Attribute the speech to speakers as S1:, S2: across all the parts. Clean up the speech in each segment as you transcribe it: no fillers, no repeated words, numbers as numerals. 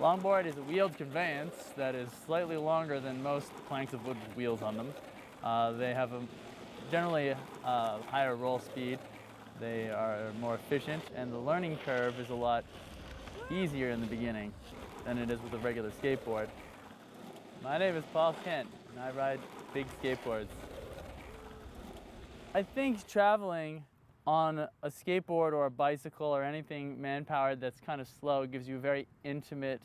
S1: Longboard is a wheeled conveyance that is slightly longer than most planks of wood with wheels on them. They have generally a higher roll speed. They are more efficient, and the learning curve is a lot easier in the beginning than it is with a regular skateboard. My name is Paul Kent, and I ride big skateboards. I think traveling on a skateboard or a bicycle or anything man-powered that's kind of slow gives you a very intimate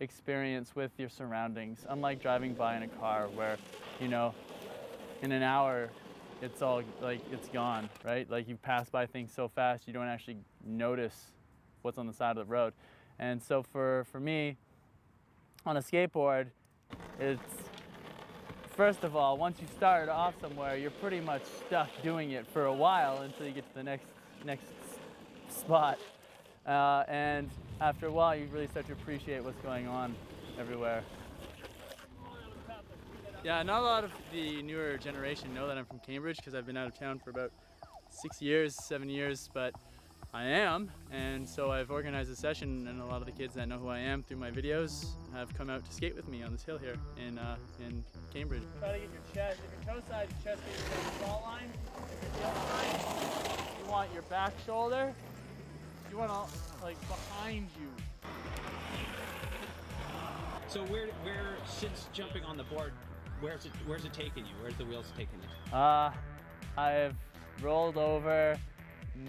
S1: experience with your surroundings, unlike driving by in a car where, you know, in an hour it's all like it's gone, right? Like you pass by things so fast you don't actually notice what's on the side of the road. And so for me, on a skateboard, it's, first of all, once you start off somewhere, you're pretty much stuck doing it for a while until you get to the next spot. And after a while, you really start to appreciate what's going on everywhere. Yeah, not a lot of the newer generation know that I'm from Cambridge because I've been out of town for about 7 years, but I am, and so I've organized a session, and a lot of the kids that know who I am through my videos have come out to skate with me on this hill here in Cambridge. Try to get your chest, if your toe side, your chest is on the fault line. If your heel line, you want your back shoulder, you want to, like, behind you.
S2: So where since jumping on the board, where's it taking you? Where's the wheels taking you?
S1: I've rolled over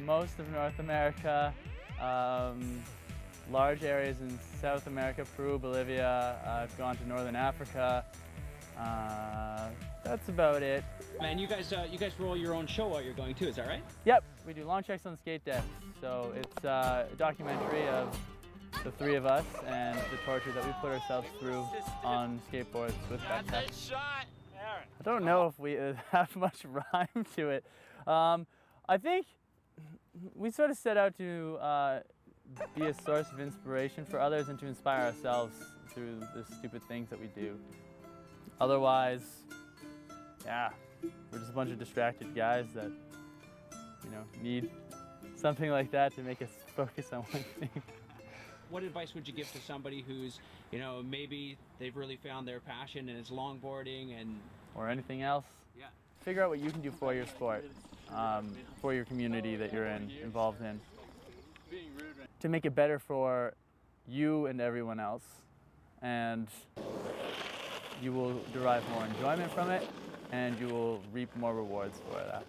S1: most of North America, large areas in South America, Peru, Bolivia. I've gone to Northern Africa. That's about it.
S2: Man, you guys roll your own show while you're going too, is that right?
S1: Yep, we do long treks on the skate deck. So it's a documentary of the three of us and the torture that we put ourselves through on skateboards with backpacks. I don't know if we have much rhyme to it. I think we sort of set out to be a source of inspiration for others and to inspire ourselves through the stupid things that we do. Otherwise, yeah, we're just a bunch of distracted guys that, you know, need something like that to make us focus on one thing.
S2: What advice would you give to somebody who's, you know, maybe they've really found their passion and it's longboarding and...
S1: Or anything else?
S2: Yeah.
S1: Figure out what you can do for your sport, for your community that you're involved in, to make it better for you and everyone else, and you will derive more enjoyment from it, and you will reap more rewards for that.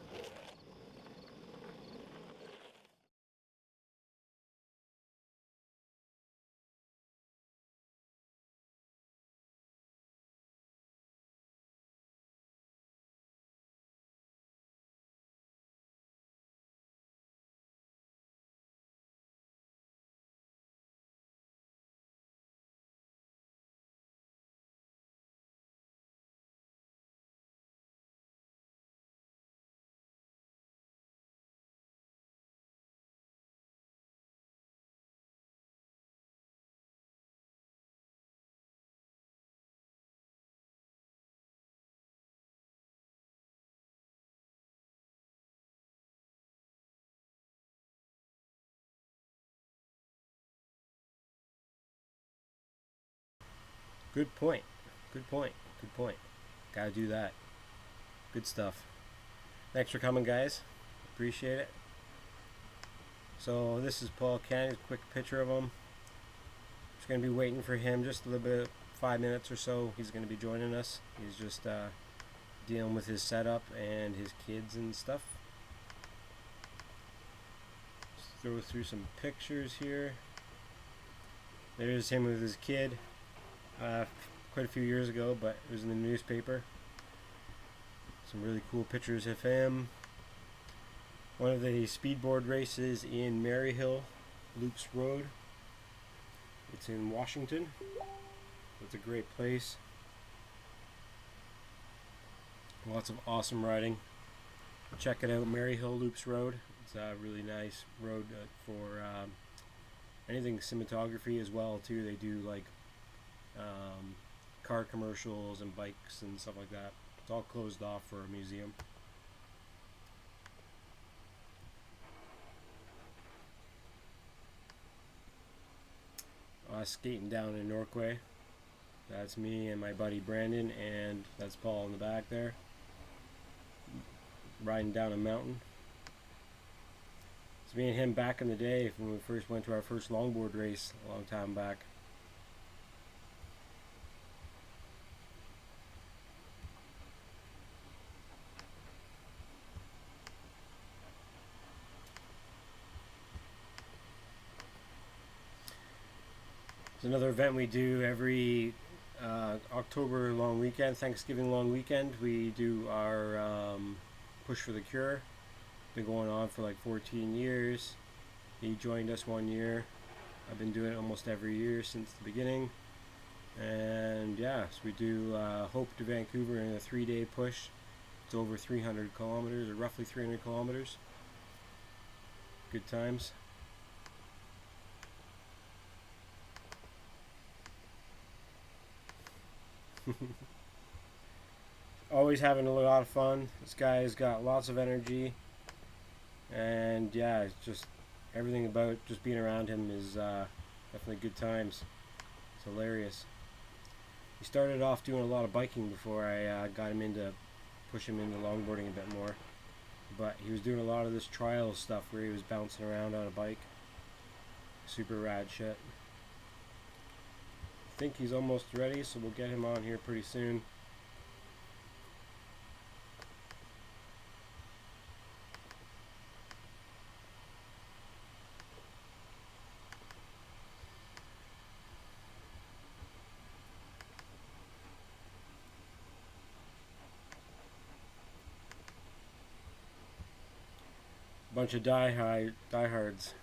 S3: Good point. Good point. Good point. Gotta do that. Good stuff. Thanks for coming, guys. Appreciate it. So this is Paul Kent. A quick picture of him. Just gonna be waiting for him just a little bit, 5 minutes or so. He's gonna be joining us. He's just dealing with his setup and his kids and stuff. Just throw through some pictures here. There's him with his kid. Quite a few years ago, but it was in the newspaper. Some really cool pictures of him. One of the speedboard races in Maryhill Loops Road. It's in Washington. It's a great place. Lots of awesome riding. Check it out, Maryhill Loops Road. It's a really nice road for anything cinematography as well too. They do like car commercials and bikes and stuff like that. It's all closed off for a museum. skating down in Norquay. That's me and my buddy Brandon, and that's Paul in the back there, riding down a mountain. It's me and him back in the day when we first went to our first longboard race a long time back. It's another event we do every October long weekend, Thanksgiving long weekend. We do our Push for the Cure. Been going on for like 14 years. He joined us one year. I've been doing it almost every year since the beginning. And yeah, so we do Hope to Vancouver in a 3-day push. It's over 300 kilometers, or roughly 300 kilometers. Good times. Always having a lot of fun. This guy's got lots of energy, and yeah, it's just everything about just being around him is definitely good times. It's hilarious. He started off doing a lot of biking before I got him into push him into longboarding a bit more, but he was doing a lot of this trial stuff where he was bouncing around on a bike. Super rad shit. I think he's almost ready, so we'll get him on here pretty soon. Bunch of diehards.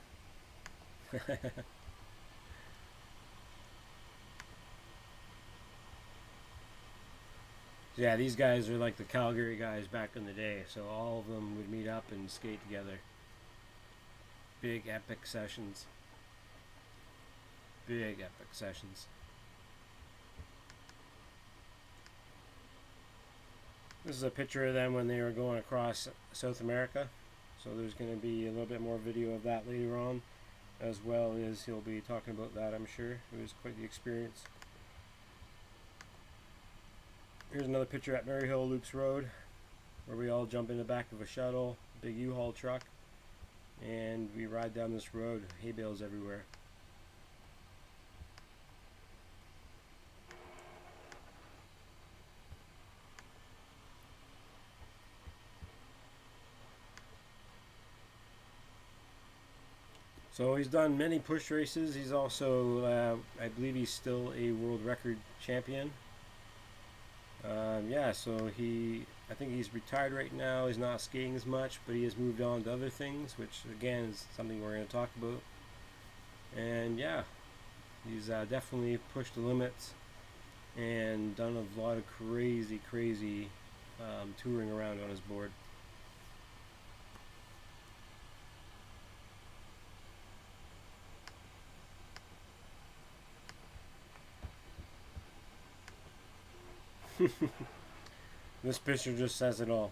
S3: Yeah, these guys are like the Calgary guys back in the day, so all of them would meet up and skate together. Big epic sessions. Big epic sessions. This is a picture of them when they were going across South America. So there's going to be a little bit more video of that later on, as well as he'll be talking about that, I'm sure. It was quite the experience. Here's another picture at Maryhill Loops Road, where we all jump in the back of a shuttle, big U-Haul truck, and we ride down this road, hay bales everywhere. So he's done many push races. He's also, I believe he's still a world record champion. Yeah, so I think he's retired right now. He's not skating as much, but he has moved on to other things, which again is something we're going to talk about. And yeah, he's definitely pushed the limits and done a lot of crazy touring around on his board. This picture just says it all.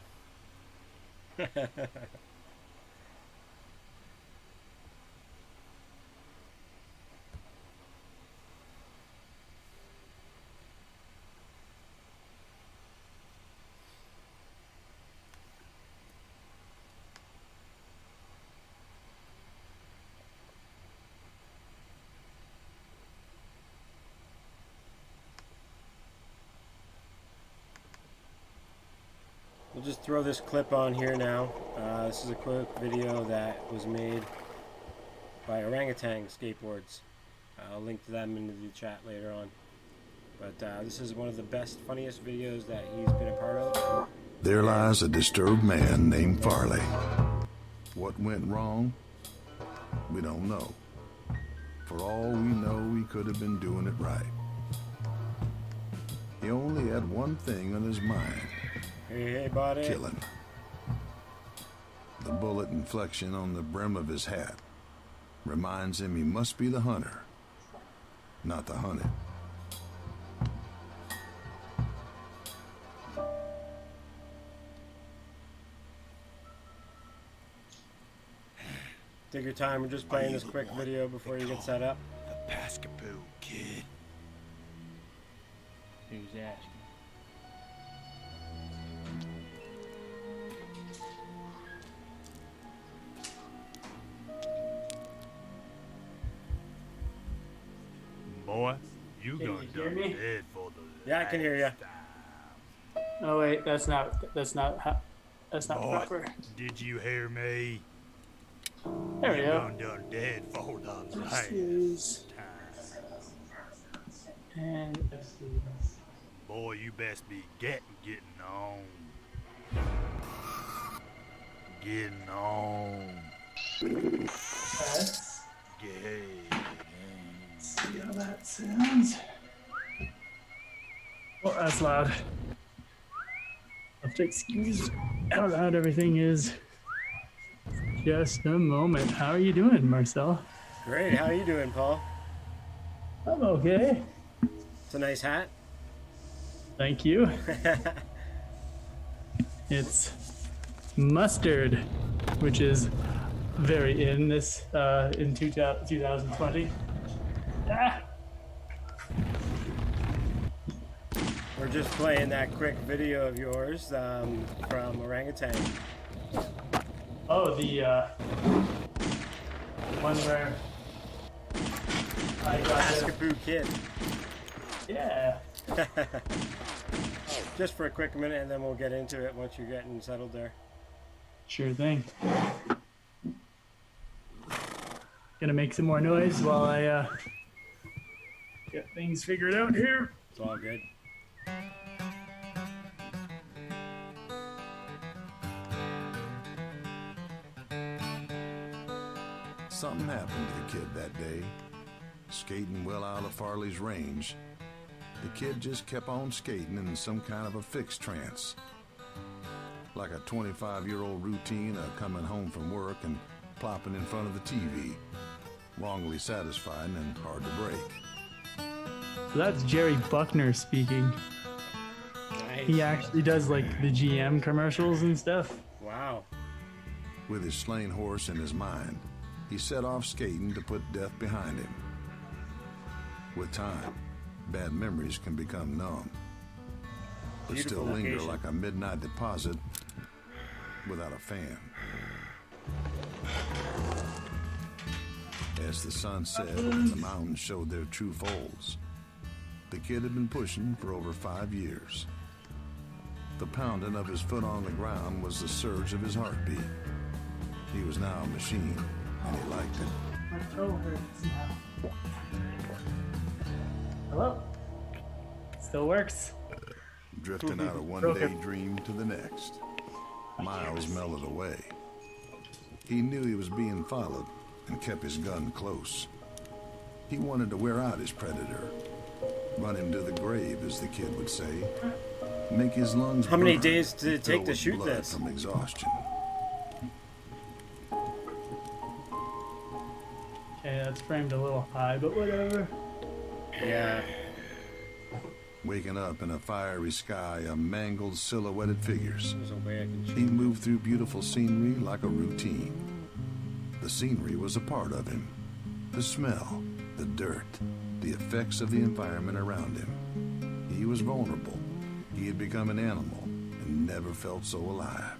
S3: We'll just throw this clip on here now. This is a quick video that was made by Orangatang Skateboards. I'll link to them into the chat later on. But this is one of the best, funniest videos that he's been a part of.
S4: There lies a disturbed man named Farley. What went wrong? We don't know. For all we know, he could have been doing it right. He only had one thing on his mind.
S3: Hey, buddy.
S4: Killing. The bullet inflection on the brim of his hat reminds him he must be the hunter, not the hunted.
S3: Take your time. We're just playing this quick video before you get set up.
S5: The Pascapoo kid?
S1: Who's asking?
S5: Boy, you
S6: Can
S5: gonna
S6: you hear
S5: done
S6: me?
S5: dead for the
S3: Yeah, I can hear ya.
S5: last time.
S6: Oh wait, that's not
S5: Boy,
S6: proper.
S5: did you hear me?
S6: There we
S5: You
S6: go.
S5: done dead for the last
S6: Excuse.
S5: time.
S6: And
S5: Boy, you best be getting on. Getting on.
S6: let's
S5: Getting.
S6: see how that sounds. Oh, that's loud. I'll have to excuse how loud everything is. Just a moment. How are you doing, Marcel?
S3: Great. How you doing, Paul?
S6: I'm okay.
S3: It's a nice hat.
S6: Thank you. It's mustard, which is very in this in 2020. Ah!
S3: We're just playing that quick video of yours from Orangatang.
S6: Oh, the one where I got
S3: Askapoo Kid.
S6: yeah.
S3: Just for a quick minute, and then we'll get into it once you're getting settled there.
S6: Sure thing. Gonna make some more noise while I get things figured out here.
S3: It's all good.
S4: Something happened to the kid that day. Skating well out of Farley's range, the kid just kept on skating in some kind of a fixed trance. Like a 25-year-old routine of coming home from work and plopping in front of the TV. Wrongly satisfying and hard to break.
S6: So that's Jerry Buckner speaking.
S3: Nice.
S6: He actually does like the GM commercials and stuff.
S3: Wow.
S4: With his slain horse in his mind, he set off skating to put death behind him. With time, bad memories can become numb, but
S3: Beautiful
S4: still linger
S3: location.
S4: like a midnight deposit without a fan. As the sun set, the mountains showed their true folds. The kid had been pushing for over 5 years. The pounding of his foot on the ground was the surge of his heartbeat. He was now a machine, and he liked it.
S6: My toe hurts now. Hello? Still works.
S4: Drifting out of one day dream to the next. Miles mellowed away. He knew he was being followed and kept his gun close. He wanted to wear out his predator. Run him to the grave, as the kid would say. Make his lungs
S3: How many
S4: burn
S3: days did it
S4: and fill
S3: take to
S4: with
S3: shoot
S4: blood
S3: this?
S4: from exhaustion.
S6: Okay, that's framed a little high, but whatever.
S3: Yeah.
S4: Waking up in a fiery sky of mangled silhouetted figures.
S3: There's a way I can shoot.
S4: He moved through beautiful scenery like a routine. The scenery was a part of him. The smell, the dirt, the effects of the environment around him. He was vulnerable. He had become an animal and never felt so alive.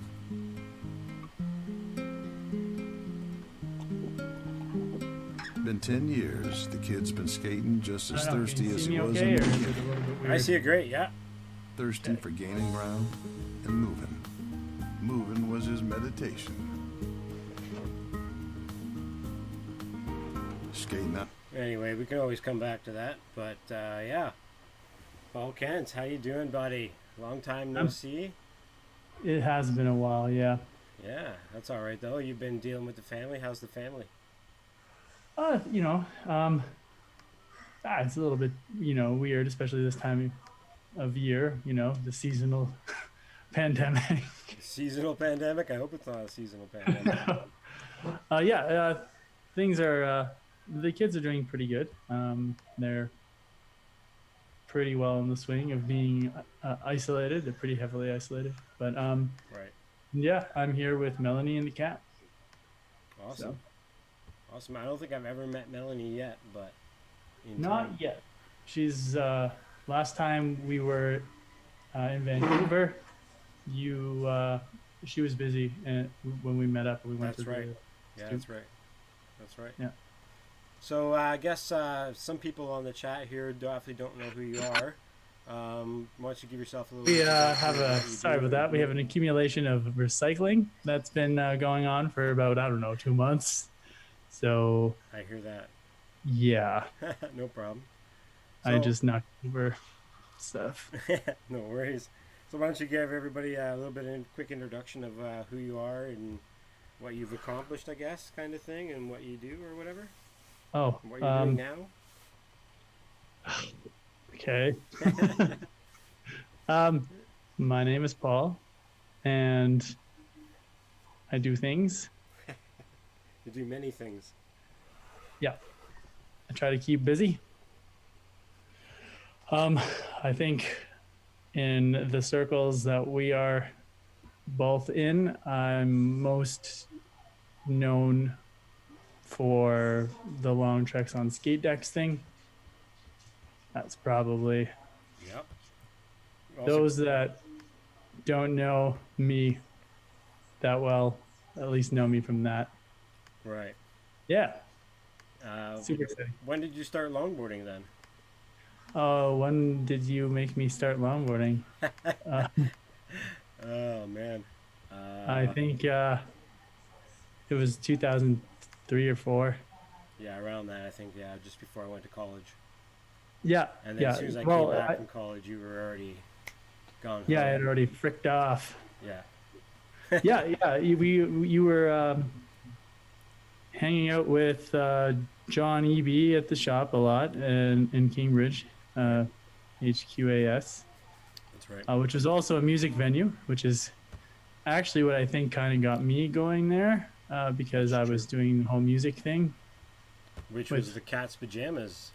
S4: Been 10 years. The kid's been skating just as
S6: I don't know,
S4: thirsty
S6: can you
S4: as
S6: see
S4: he
S6: me
S4: was
S6: okay,
S4: in
S6: or
S4: the
S6: is it a
S4: beginning.
S6: little bit
S3: I
S6: weird?
S3: see it great, yeah.
S4: Thirsty for gaining ground and moving. Moving was his meditation. Skating up.
S3: Anyway, we can always come back to that, but yeah. Paul Kent, how you doing, buddy? Long time no
S6: I'm-
S3: see.
S6: It has been a while, yeah.
S3: Yeah, that's all right though. You've been dealing with the family. How's the family?
S6: You know, it's a little bit, weird, especially this time of year, the seasonal pandemic.
S3: Seasonal pandemic? I hope it's not a seasonal pandemic.
S6: Things are, the kids are doing pretty good. They're pretty well in the swing of being isolated. They're pretty heavily isolated. But
S3: Right.
S6: yeah, I'm here with Melanie and the cat.
S3: Awesome. Awesome. I don't think I've ever met Melanie yet, but in
S6: Not
S3: time?
S6: yet. She's last time we were in Vancouver. She was busy, and when we met up, we went
S3: That's
S6: to
S3: right.
S6: the
S3: Yeah,
S6: stoop.
S3: that's right. That's right.
S6: Yeah.
S3: So I guess some people on the chat here definitely don't know who you are. Why don't you give yourself a little
S6: We
S3: introduction
S6: have
S3: of what you
S6: sorry
S3: do
S6: about that. We have an accumulation of recycling that's been going on for about, I don't know, 2 months. So
S3: I hear that.
S6: yeah,
S3: No problem.
S6: I
S3: So,
S6: just knocked over stuff.
S3: no worries. So why don't you give everybody a little bit of a quick introduction of who you are and what you've accomplished, I guess, kind of thing, and what you do or whatever.
S6: Oh,
S3: What you're doing now.
S6: okay. My name is Paul, and I do things.
S3: You do many things.
S6: Yeah, I try to keep busy. I think in the circles that we are both in, I'm most known for the long treks on skate decks thing. That's probably
S3: Yep. Also,
S6: those that don't know me that well, at least know me from that.
S3: right.
S6: Yeah,
S3: Uh,
S6: super exciting.
S3: when did you start longboarding then?
S6: Oh, when did you make me start longboarding?
S3: Oh man.
S6: I think it was 2003 or 4.
S3: Yeah, around that I think. Yeah, just before I went to college.
S6: Yeah,
S3: And then
S6: yeah.
S3: as soon as I
S6: well,
S3: came back from college, you were already gone.
S6: yeah, I
S3: home.
S6: had already fricked off.
S3: Yeah.
S6: Yeah. You were hanging out with John EB at the shop a lot in Cambridge, HQAS,
S3: That's right.
S6: which is also a music venue, which is actually what I think kind of got me going there because
S3: That's
S6: I was
S3: true.
S6: doing the whole music thing.
S3: Which
S6: with-
S3: was the Cat's Pajamas.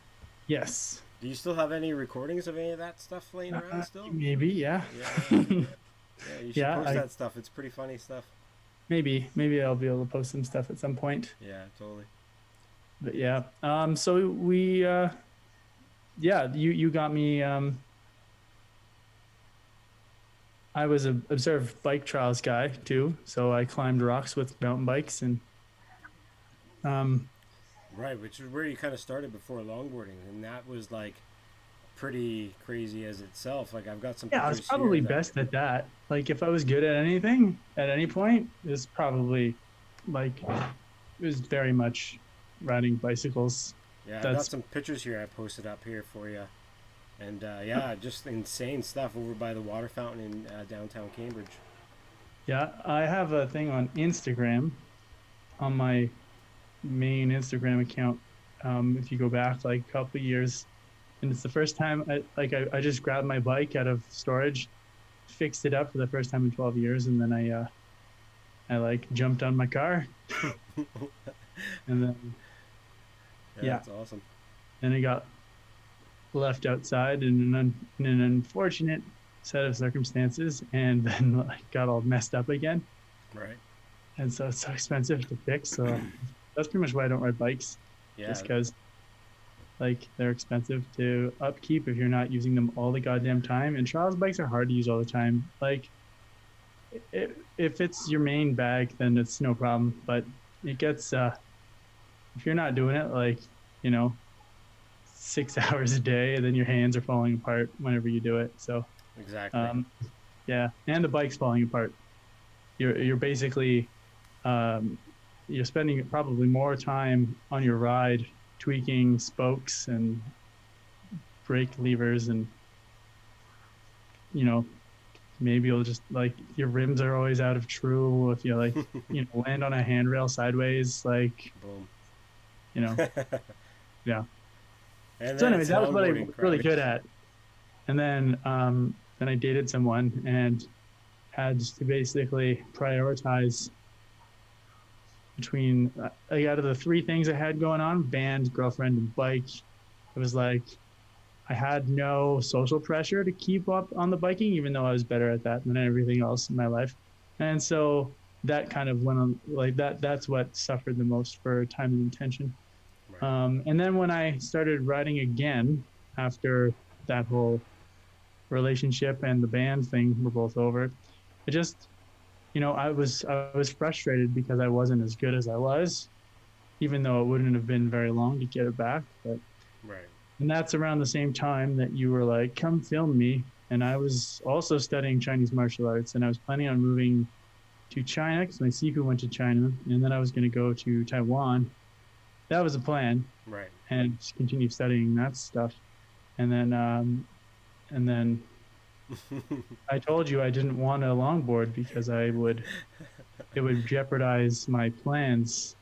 S6: Yes.
S3: Do you still have any recordings of any of that stuff laying around still?
S6: Maybe, yeah.
S3: Yeah. Yeah, you should
S6: Yeah,
S3: post that stuff. It's pretty funny stuff.
S6: maybe I'll be able to post some stuff at some point.
S3: Yeah, totally.
S6: But yeah, so we, yeah, you got me. I was a observed bike trials guy too, so I climbed rocks with mountain bikes and.
S3: Right, which is where you kind of started before longboarding, and that was like pretty crazy as itself. Like I've got some.
S6: Yeah, I was
S3: pictures
S6: probably
S3: here that-
S6: best at that. Like if I was good at anything at any point, it's probably like it was very much riding bicycles.
S3: Yeah, I've got
S6: That's-
S3: some pictures here I posted up here for you, and yeah, just insane stuff over by the water fountain in downtown Cambridge.
S6: Yeah, I have a thing on Instagram, on my main Instagram account. If you go back like a couple of years, and it's the first time I just grabbed my bike out of storage, fixed it up for the first time in 12 years, and then I like jumped on my car, and then Yeah.
S3: That's awesome.
S6: I got left outside in an unfortunate set of circumstances, and then like, got all messed up again.
S3: Right.
S6: And so it's so expensive to fix. So that's pretty much why I don't ride bikes,
S3: Yeah.
S6: just because like they're expensive to upkeep if you're not using them all the goddamn time. And trials bikes are hard to use all the time. Like if it's your main bag, then it's no problem. But it gets if you're not doing it like 6 hours a day, then your hands are falling apart whenever you do it. So
S3: Exactly.
S6: yeah, and the bike's falling apart. You're basically you're spending probably more time on your ride tweaking spokes and brake levers, and maybe you'll just like your rims are always out of true if you like land on a handrail sideways, like
S3: Boom.
S6: yeah.
S3: And
S6: So
S3: then
S6: anyways,
S3: it's
S6: that was what I'm
S3: longboarding
S6: really
S3: crowd.
S6: good at. And then I dated someone and had to basically prioritize between out of the 3 things I had going on, band, girlfriend, and bike. It was like I had no social pressure to keep up on the biking, even though I was better at that than everything else in my life. And so that kind of went on like that. That's what suffered the most for time and attention. And then when I started riding again after that whole relationship and the band thing were both over, I just, I was frustrated because I wasn't as good as I was, even though it wouldn't have been very long to get it back. But
S3: Right.
S6: and that's around the same time that you were like, come film me. And I was also studying Chinese martial arts, and I was planning on moving to China because my Sifu went to China, and then I was going to go to Taiwan. That was the plan,
S3: Right.
S6: and just continue studying that stuff. And then I told you I didn't want a longboard because it would jeopardize my plans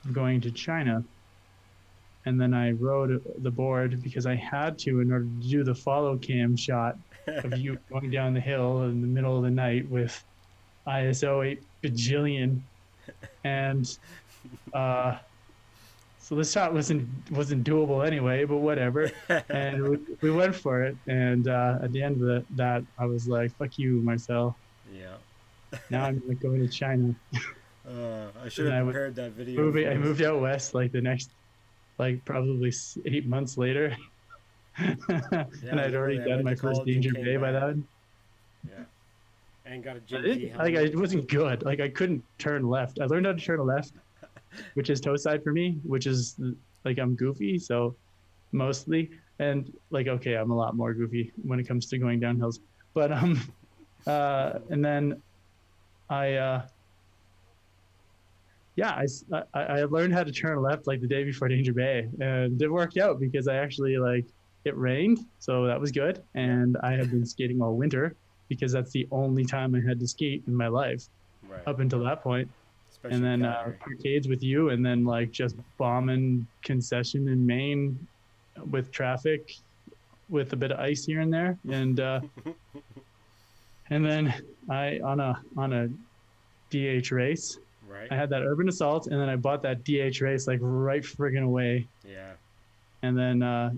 S6: of going to China. And then I rode the board because I had to in order to do the follow cam shot of you going down the hill in the middle of the night with ISO 8 bajillion. And so the shot wasn't doable anyway, but whatever. And we went for it. And at the end of that, I was like, fuck you, Marcel.
S3: Yeah.
S6: Now I'm going to China.
S3: I should have prepared that video.
S6: I moved out west like the next, probably 8 months later. And I'd already done my first Danger Bay by then.
S3: Yeah. And got a Jim
S6: it wasn't good. Like I couldn't turn left. I learned how to turn left, which is toe side for me, which is like I'm goofy, so mostly. And okay, I'm a lot more goofy when it comes to going down hills. But and then I learned how to turn left like the day before Danger Bay, and it worked out because I actually it rained, so that was good. And I had been skating all winter because that's the only time I had to skate in my life up until that point. Especially and then arcades with you, and then just bombing concession in Maine with traffic, with a bit of ice here and there, and and then I on a DH race. Right. I had that Urban Assault, and then I bought that DH race right friggin' away.
S3: Yeah.
S6: And then I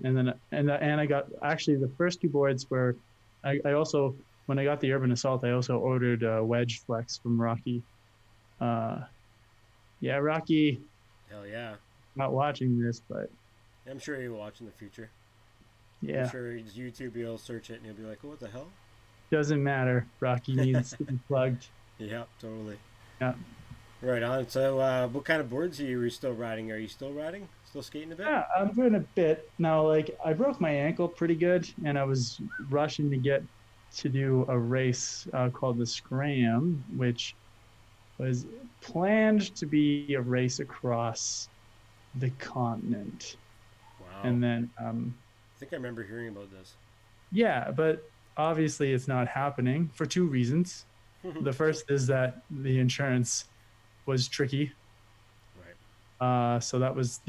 S6: got actually the first two boards were, I also when I got the Urban Assault, I also ordered a Wedge Flex from Rocky. Yeah, Rocky.
S3: Hell yeah.
S6: Not watching this, but
S3: I'm sure he'll watch in the future.
S6: Yeah.
S3: I'm sure his YouTube, he'll search it and he'll be like, what the hell?
S6: Doesn't matter. Rocky needs to be plugged.
S3: Yeah, totally.
S6: Yeah.
S3: Right on. So, what kind of boards are you still riding? Are you still riding? Still skating a bit?
S6: Yeah, I'm doing a bit. Now, I broke my ankle pretty good, and I was rushing to get to do a race called the Scram, which was planned to be a race across the continent.
S3: Wow.
S6: And then...
S3: I think I remember hearing about this.
S6: Yeah, but obviously it's not happening for two reasons. The first is that the insurance was tricky. Right. So that was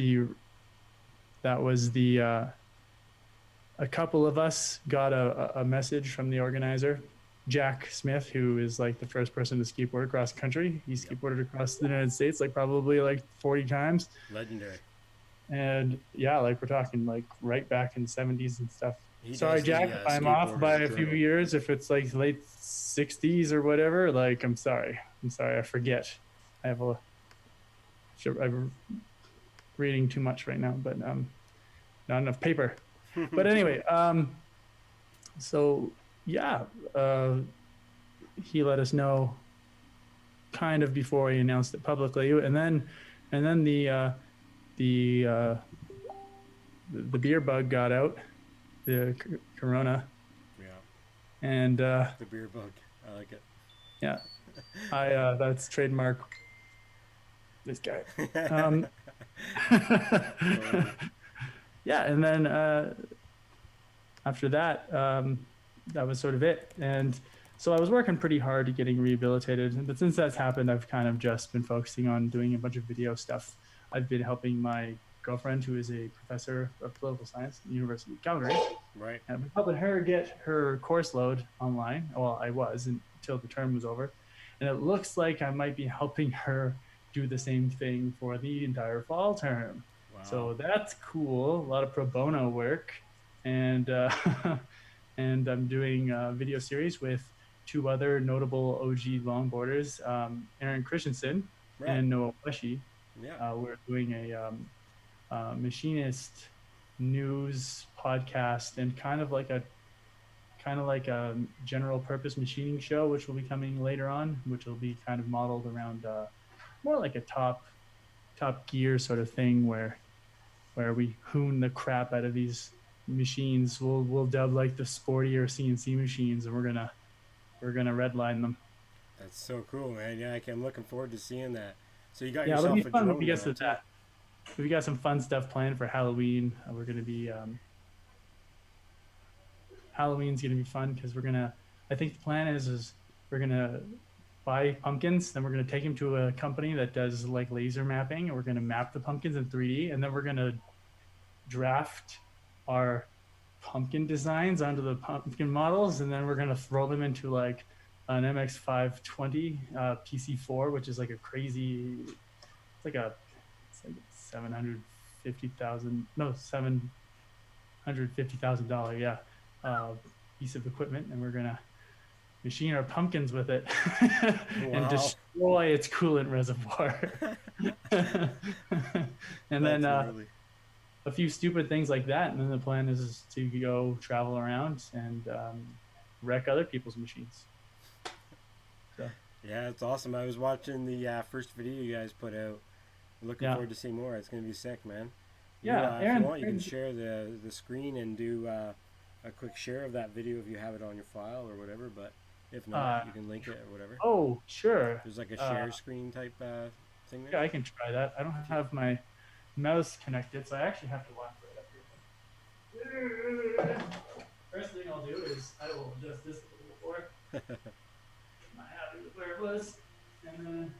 S6: a couple of us got a message from the organizer, Jack Smith, who is the first person to skateboard across the country. He skateboarded across the United States probably 40 times.
S3: Legendary.
S6: And yeah, we're talking right back in the 70s and stuff. Sorry, Jack, if I'm off by a few years, if it's late 60s or whatever, I'm sorry, I forget. I'm reading too much right now, but not enough paper. But anyway, so yeah, he let us know kind of before he announced it publicly, and then the beer bug got out, the corona.
S3: Yeah.
S6: And
S3: the beer bug, I like it.
S6: Yeah. That's trademark this guy. Yeah, and then after that, that was sort of it. And so I was working pretty hard at getting rehabilitated, but since that's happened, I've kind of just been focusing on doing a bunch of video stuff. I've been helping my girlfriend, who is a professor of political science at the University of Calgary.
S3: Right.
S6: And I've been helping her get her course load online. Well, I was until the term was over. And it looks like I might be helping her do the same thing for the entire fall term. Wow. So that's cool. A lot of pro bono work. And and I'm doing a video series with two other notable OG longboarders, Aaron Christensen and Noah Weshy.
S3: Yeah.
S6: We're doing machinist news podcast, and kind of like a general purpose machining show, which will be coming later on, which will be kind of modeled around more like a top gear sort of thing, where we hoon the crap out of these machines. We'll dub like the sportier CNC machines, and we're gonna redline them.
S3: That's so cool, man. Yeah, I'm looking forward to seeing that. So you got
S6: Yeah, it'll be
S3: yourself a
S6: fun when
S3: drone
S6: we get
S3: now,
S6: to
S3: too.
S6: that. We got some fun stuff planned for Halloween. We're gonna be Halloween's gonna be fun because I think the plan is we're gonna buy pumpkins, then we're gonna take them to a company that does like laser mapping, and we're gonna map the pumpkins in 3D, and then we're gonna draft our pumpkin designs onto the pumpkin models, and then we're gonna throw them into like an MX520 PC4, which is like a crazy. It's like $750,000 piece of equipment, and we're gonna machine our pumpkins with it and destroy its coolant reservoir. And then a few stupid things like that, and then the plan is to go travel around and wreck other people's machines. So.
S3: Yeah, it's awesome. I was watching the first video you guys put out. Looking forward to seeing more. It's gonna be sick, man.
S6: Yeah,
S3: if you want, you can share the screen and do a quick share of that video if you have it on your file or whatever. But if not, you can link it or whatever.
S6: Oh, sure.
S3: There's like a share screen type thing there.
S6: Yeah, I can try that. I don't have my mouse connected, so I actually have to walk right up here. First thing I'll do is I will adjust this a little more. I'm not happy with where it was, and then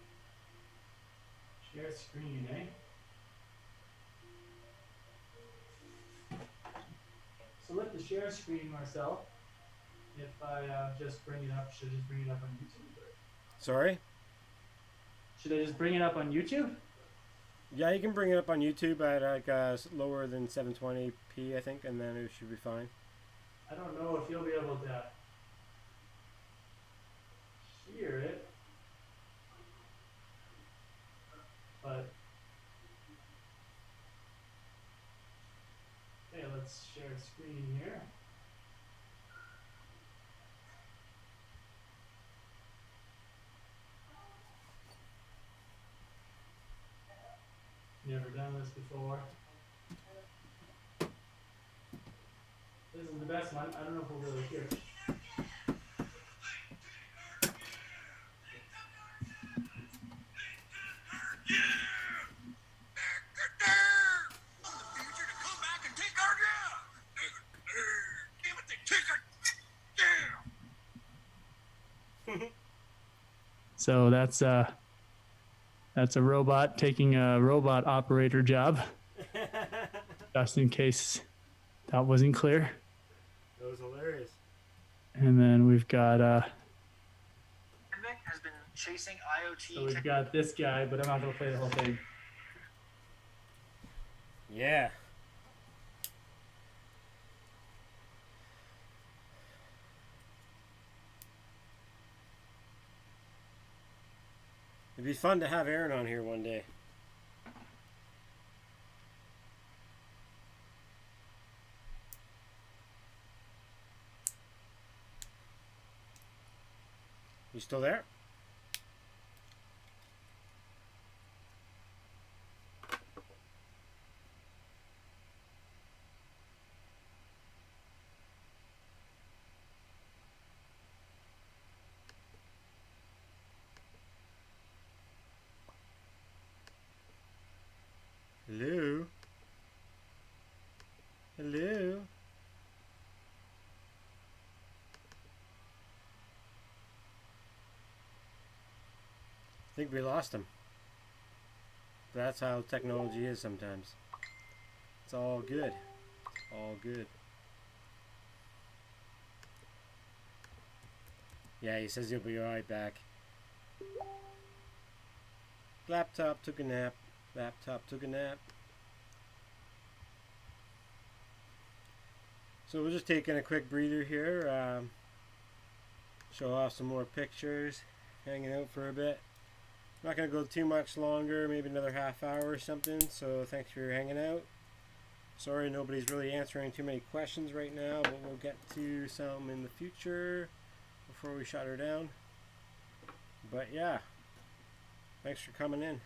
S6: share screen, eh? Select the share screen, Marcel. If I just bring it up, should I just bring it up on YouTube?
S3: Sorry?
S6: Should I just bring it up on YouTube?
S3: Yeah, you can bring it up on YouTube at like lower than 720p, I think, and then it should be fine.
S6: I don't know if you'll be able to hear it, but okay, let's share a screen here. Never done this before. This is the best one. I don't know if we'll really hear it. So that's a robot taking a robot operator job. Just in case that wasn't clear.
S3: That was hilarious.
S6: And then we've got
S7: has been chasing IoT.
S6: so we've got this guy, but I'm not gonna play the whole thing.
S3: Yeah. It'd be fun to have Aaron on here one day. You still there? Hello? Hello? I think we lost him. That's how technology is sometimes. It's all good. All good. Yeah, he says he'll be right back. Laptop took a nap. Laptop took a nap. So we're just taking a quick breather here. Show off some more pictures. Hanging out for a bit. not going to go too much longer, maybe another half hour or something. So thanks for hanging out. Sorry nobody's really answering too many questions right now, but we'll get to some in the future before we shut her down. But yeah, thanks for coming in.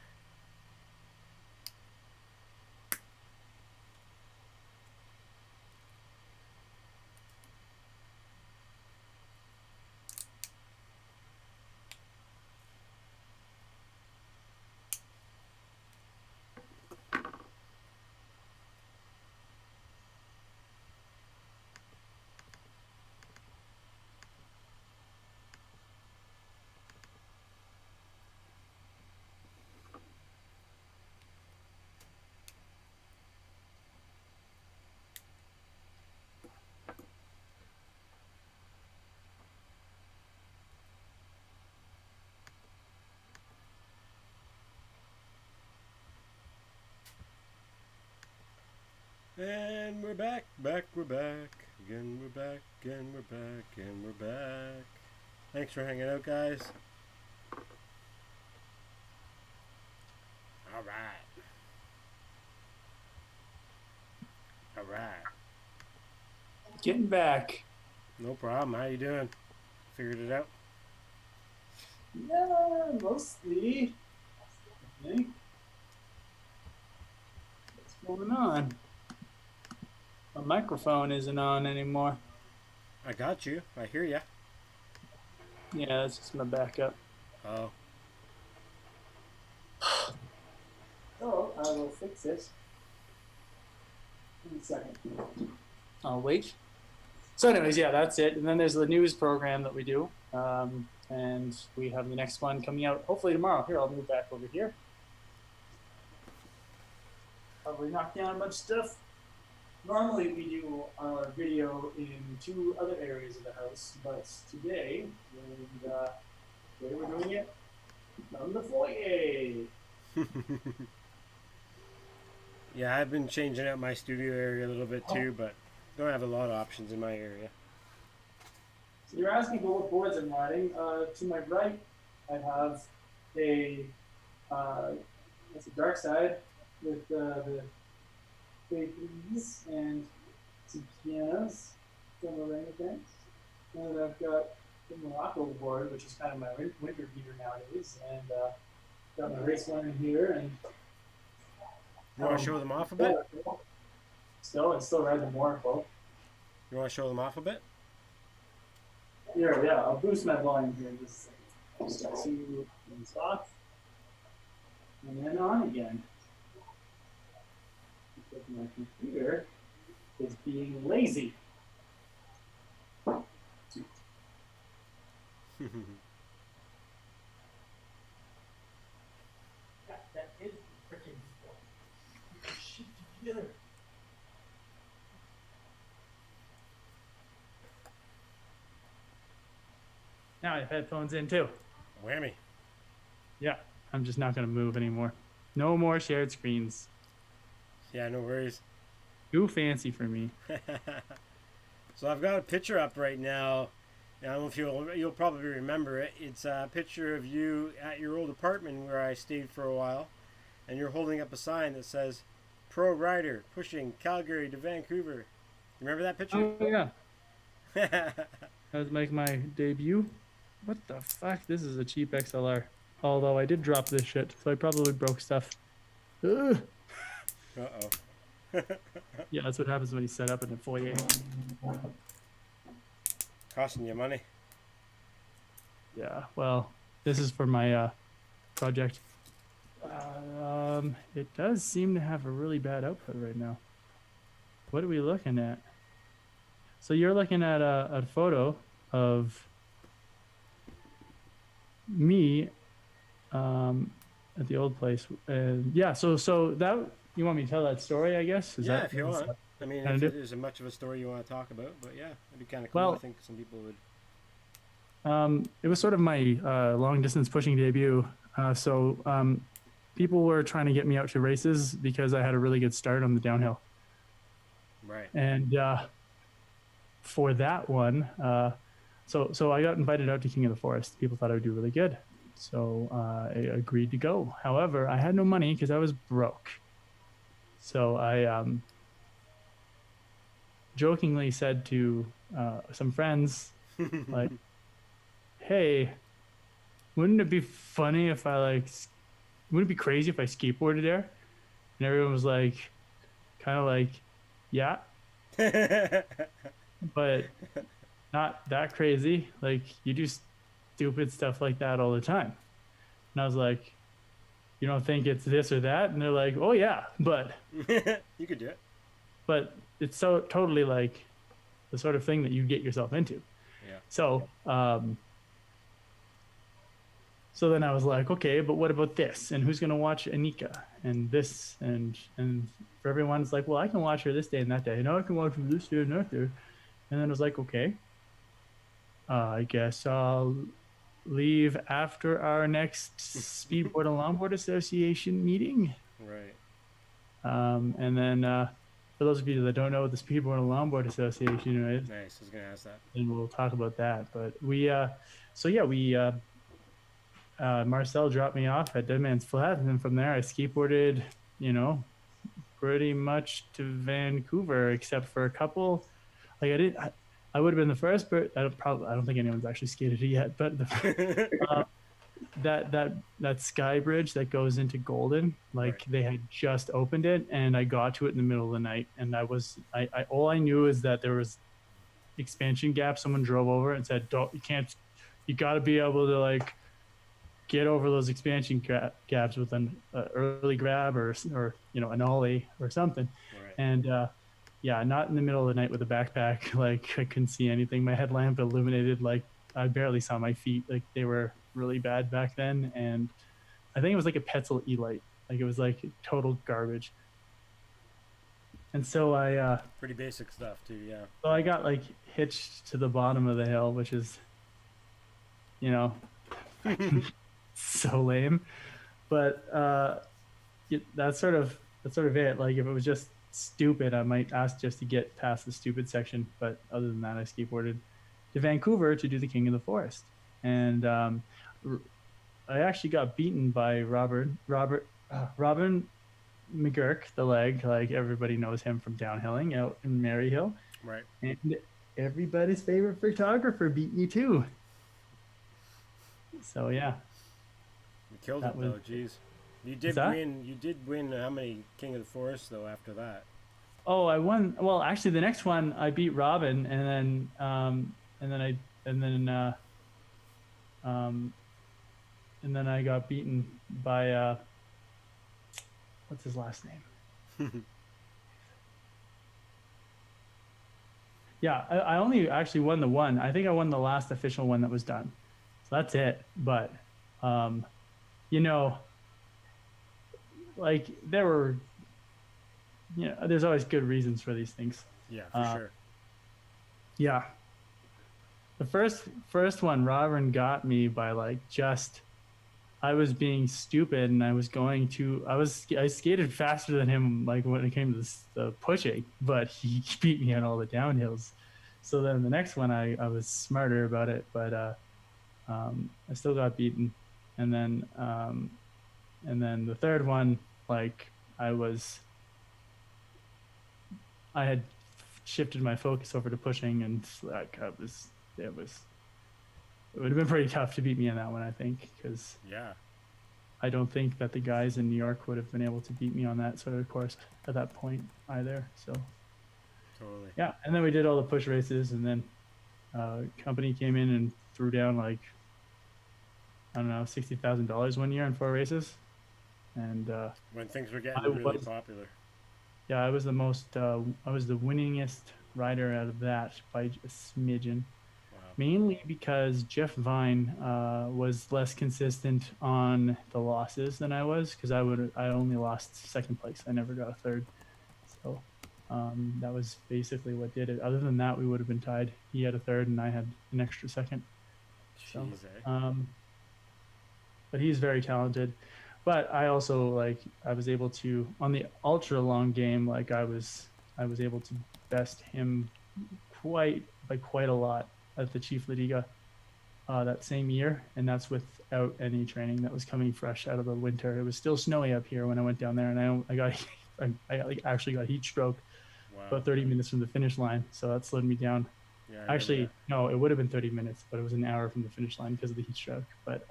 S3: And we're back, we're back. Again, we're back, and we're back, and we're back. Thanks for hanging out, guys. Alright. Alright.
S6: Getting back.
S3: No problem. How you doing? Figured it out?
S6: Yeah, mostly. I think. What's going on? My microphone isn't on anymore.
S3: I got you. I hear ya.
S6: Yeah, that's just my backup.
S3: Oh.
S6: So I will fix it. In a second. I'll wait. So anyways, yeah, that's it. And then there's the news program that we do. And we have the next one coming out hopefully tomorrow. Here, I'll move back over here. Probably knock down a bunch of stuff. Normally we do our video in 2 other areas of the house, but today we're doing it from the foyer.
S3: Yeah, I've been changing out my studio area a little bit too, but don't have a lot of options in my area.
S6: So you're asking for what boards I'm riding. To my right, I have that's a dark side with the bakeries and some pianos, some orangutans. And I've got the Morocco board, which is kind of my winter beater nowadays, and got my race one in here. And
S3: You want to show them off a bit?
S6: I still ride the Morocco.
S3: You want to show them off a bit?
S6: Here, yeah, I'll boost my volume here in just a second. Just 2 things off, and then on again. Because my computer is being lazy. That is freaking shit together. Now I have headphones in too.
S3: Whammy.
S6: Yeah, I'm just not gonna move anymore. No more shared screens.
S3: Yeah, no worries.
S6: Too fancy for me.
S3: So I've got a picture up right now. I don't know if you'll probably remember it. It's a picture of you at your old apartment where I stayed for a while, and you're holding up a sign that says "Pro Rider pushing Calgary to Vancouver." Remember that picture?
S6: Oh yeah. That was like my debut. What the fuck? This is a cheap XLR. Although I did drop this shit, so I probably broke stuff. Ugh.
S3: Uh-oh.
S6: Yeah, that's what happens when you set up in a foyer.
S3: Costing you money.
S6: Yeah, well, this is for my project. It does seem to have a really bad output right now. What are we looking at? So you're looking at a photo of me at the old place, and yeah. So that you want me to tell that story? I guess.
S3: Yeah, if you want. I mean, if there's much of a story you want to talk about, but yeah, it'd be kind of cool.
S6: Well,
S3: I think some people would.
S6: It was sort of my long distance pushing debut. People were trying to get me out to races because I had a really good start on the downhill.
S3: Right.
S6: And for that one, so I got invited out to King of the Forest. People thought I would do really good. So I agreed to go. However, I had no money because I was broke. So I jokingly said to some friends, like, "Hey, wouldn't it be funny if I wouldn't it be crazy if I skateboarded there?" And everyone was like, kind of like, "Yeah, but not that crazy. Like, you do stupid stuff like that all the time." And I was like, "You don't think it's this or that?" And they're like, "Oh yeah, but
S3: You could do it.
S6: it's so totally like the sort of thing that you get yourself into."
S3: Yeah.
S6: So so then I was like, "Okay, but what about this? And who's gonna watch Anika and this?" And for everyone, it's like, "Well, I can watch her this day and that day. No, I can watch her this day and that day." And then I was like, "Okay, I guess I'll leave after our next Speedboard and Longboard Association meeting."
S3: Right.
S6: And then for those of you that don't know what the Speedboard and Longboard Association is,
S3: Nice. I was gonna ask that.
S6: and we'll talk about that. But we, so yeah, we, Marcel dropped me off at Dead Man's Flat, and then from there I skateboarded, pretty much to Vancouver, except for a couple. Like I would have been the first, but I don't think anyone's actually skated it yet. But that sky bridge that goes into Golden, like
S3: Right.
S6: they had just opened it, and I got to it in the middle of the night, and I all I knew is that there was expansion gap. Someone drove over and said, "Don't, you got to be able to like get over those expansion gaps with an early grab or an ollie or something."
S3: Right.
S6: And yeah, not in the middle of the night with a backpack. Like I couldn't see anything. My headlamp illuminated, like I barely saw my feet. Like they were really bad back then. And I think it was like a Petzl E-Light. Like it was like total garbage. And so
S3: Pretty basic stuff too. Yeah.
S6: so I got like hitched to the bottom of the hill, which is, so lame. But that's sort of it. Like if it was just stupid, I might ask just to get past the stupid section. But other than that, I skateboarded to Vancouver to do the King of the Forest, and I actually got beaten by Robin McGurk, the leg. Like everybody knows him from downhilling out in Maryhill,
S3: Right.
S6: and everybody's favorite photographer beat me too. So yeah.
S3: You killed
S6: That
S3: it though.
S6: was-
S3: Jeez. You did
S6: that?
S3: win. You did win. How many King of the Forest though? After that.
S6: Oh, I won. Well, actually, the next one I beat Robin, and then and then I got beaten by what's his last name? Yeah, I only actually won the one. I think I won the last official one that was done. So that's it. But like there were, there's always good reasons for these things.
S3: Yeah, for sure.
S6: Yeah. The first one, Robin got me by I was being stupid, and I skated faster than him, like when it came to the pushing, but he beat me on all the downhills. So then the next one, I was smarter about it, but I still got beaten. And then the third one, like I had shifted my focus over to pushing, and like it would have been pretty tough to beat me on that one, I think, because
S3: Yeah.
S6: I don't think that the guys in New York would have been able to beat me on that sort of course at that point either. So
S3: Totally.
S6: yeah, and then we did all the push races, and then company came in and threw down like I don't know $60,000 one year in 4 races, and
S3: When things were getting
S6: I
S3: really
S6: was-
S3: popular.
S6: yeah, I was the winningest rider out of that by a smidgen.
S3: Wow.
S6: Mainly because Jeff Vine was less consistent on the losses than I was, because I only lost second place. I never got a third. So that was basically what did it. Other than that, we would have been tied. He had a third and I had an extra second. So,
S3: Jeez, eh?
S6: but he's very talented. But I also I was able to, on the ultra long game, I was able to best him quite a lot at the Chief Liga. that same year, and that's without any training. That was coming fresh out of the winter. It was still snowy up here when I went down there, and I got actually got heat stroke
S3: Wow.
S6: about 30 minutes from the finish line. So that slowed me down.
S3: Yeah, I remember
S6: Actually,
S3: that.
S6: no, it would have been 30 minutes, but it was an hour from the finish line because of the heat stroke. But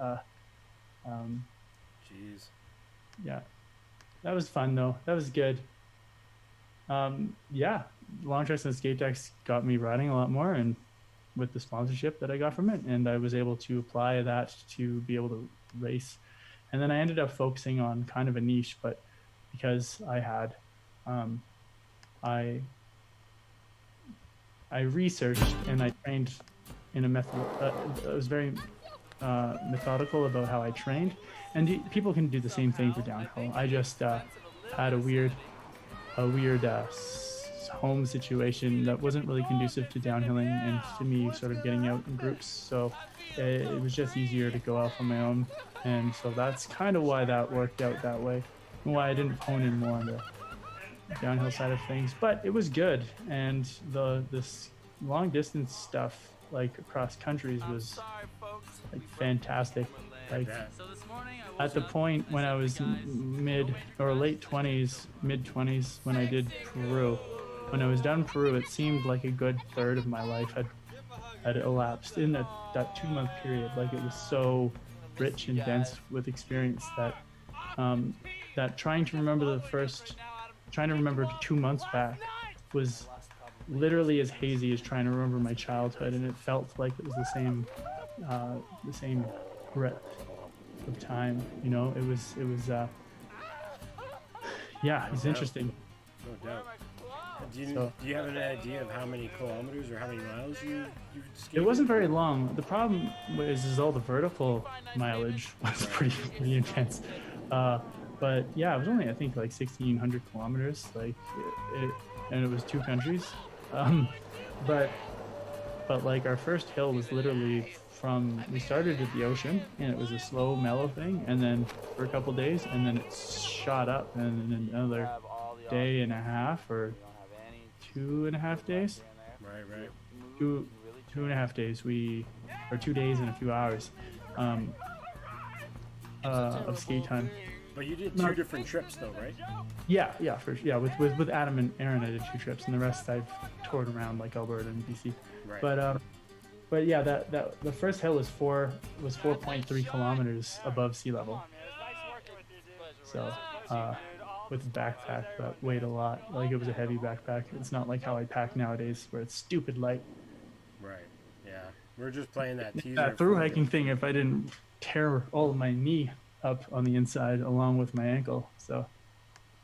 S3: Jeez.
S6: yeah, that was fun though. That was good. Yeah, long treks and skate decks got me riding a lot more, and with the sponsorship that I got from it, and I was able to apply that to be able to race. And then I ended up focusing on kind of a niche, but because I had, I researched and I trained in a method. I was very methodical about how I trained, and people can do the same thing for downhill. I just had a weird home situation that wasn't really conducive to downhilling and to me sort of getting out in groups. So it was just easier to go off on my own, and so that's kind of why that worked out that way, and why I didn't hone in more on the downhill side of things. But it was good, and this long distance stuff like across countries was like fantastic. Like at the point when I was mid or late 20s, mid 20s, when I did Peru, when I was done Peru, it seemed like a good third of my life had elapsed in that 2-month period. Like it was so rich and dense with experience that that trying to remember 2 months back was literally as hazy as trying to remember my childhood, and it felt like it was the same breadth of time. You know, it was yeah, it's interesting.
S3: No doubt. Do you have an idea of how many kilometers or how many miles you skated?
S6: It wasn't very long. The problem is all the vertical mileage was pretty intense. But yeah, it was only I think like 1,600 kilometers. Like and it was 2 countries. But like our first hill was literally we started at the ocean, and it was a slow, mellow thing, and then for a couple days, and then it shot up, and then another day and a half or 2.5 days.
S3: Right.
S6: 2.5 days. 2 days and a few hours of skate time.
S3: But you did 2 different trips though, right?
S6: Yeah. With Adam and Aaron, I did 2 trips, and the rest I've toured around like Alberta and BC.
S3: Right.
S6: But yeah, that the first hill was 4.3 kilometers above sea level. So with a backpack that weighed a lot. Like it was a heavy backpack. It's not like how I pack nowadays, where it's stupid light.
S3: Right. Yeah. We're just playing that teaser.
S6: That through hiking thing, if I didn't tear all of my knee up on the inside along with my ankle. So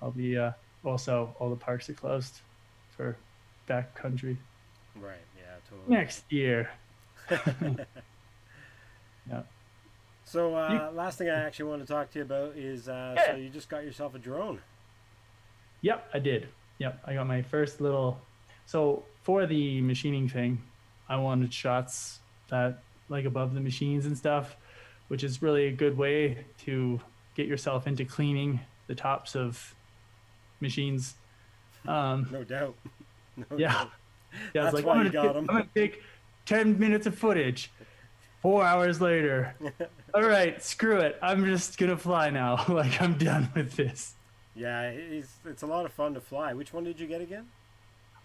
S6: I'll be also all the parks are closed for backcountry.
S3: Right. Yeah. Totally.
S6: Next year. Yeah.
S3: So last thing I actually want to talk to you about is so you just got yourself a drone.
S6: Yep, I did. Yep, I got my first little. So for the machining thing, I wanted shots that like above the machines and stuff, which is really a good way to get yourself into cleaning the tops of machines.
S3: No doubt.
S6: Yeah.
S3: Doubt.
S6: Yeah,
S3: That's
S6: it's like
S3: why
S6: I'm
S3: you got 'em.
S6: gonna take 10 minutes of footage. 4 hours later. All right, screw it. I'm just gonna fly now. Like I'm done with this.
S3: Yeah, it's a lot of fun to fly. Which one did you get again?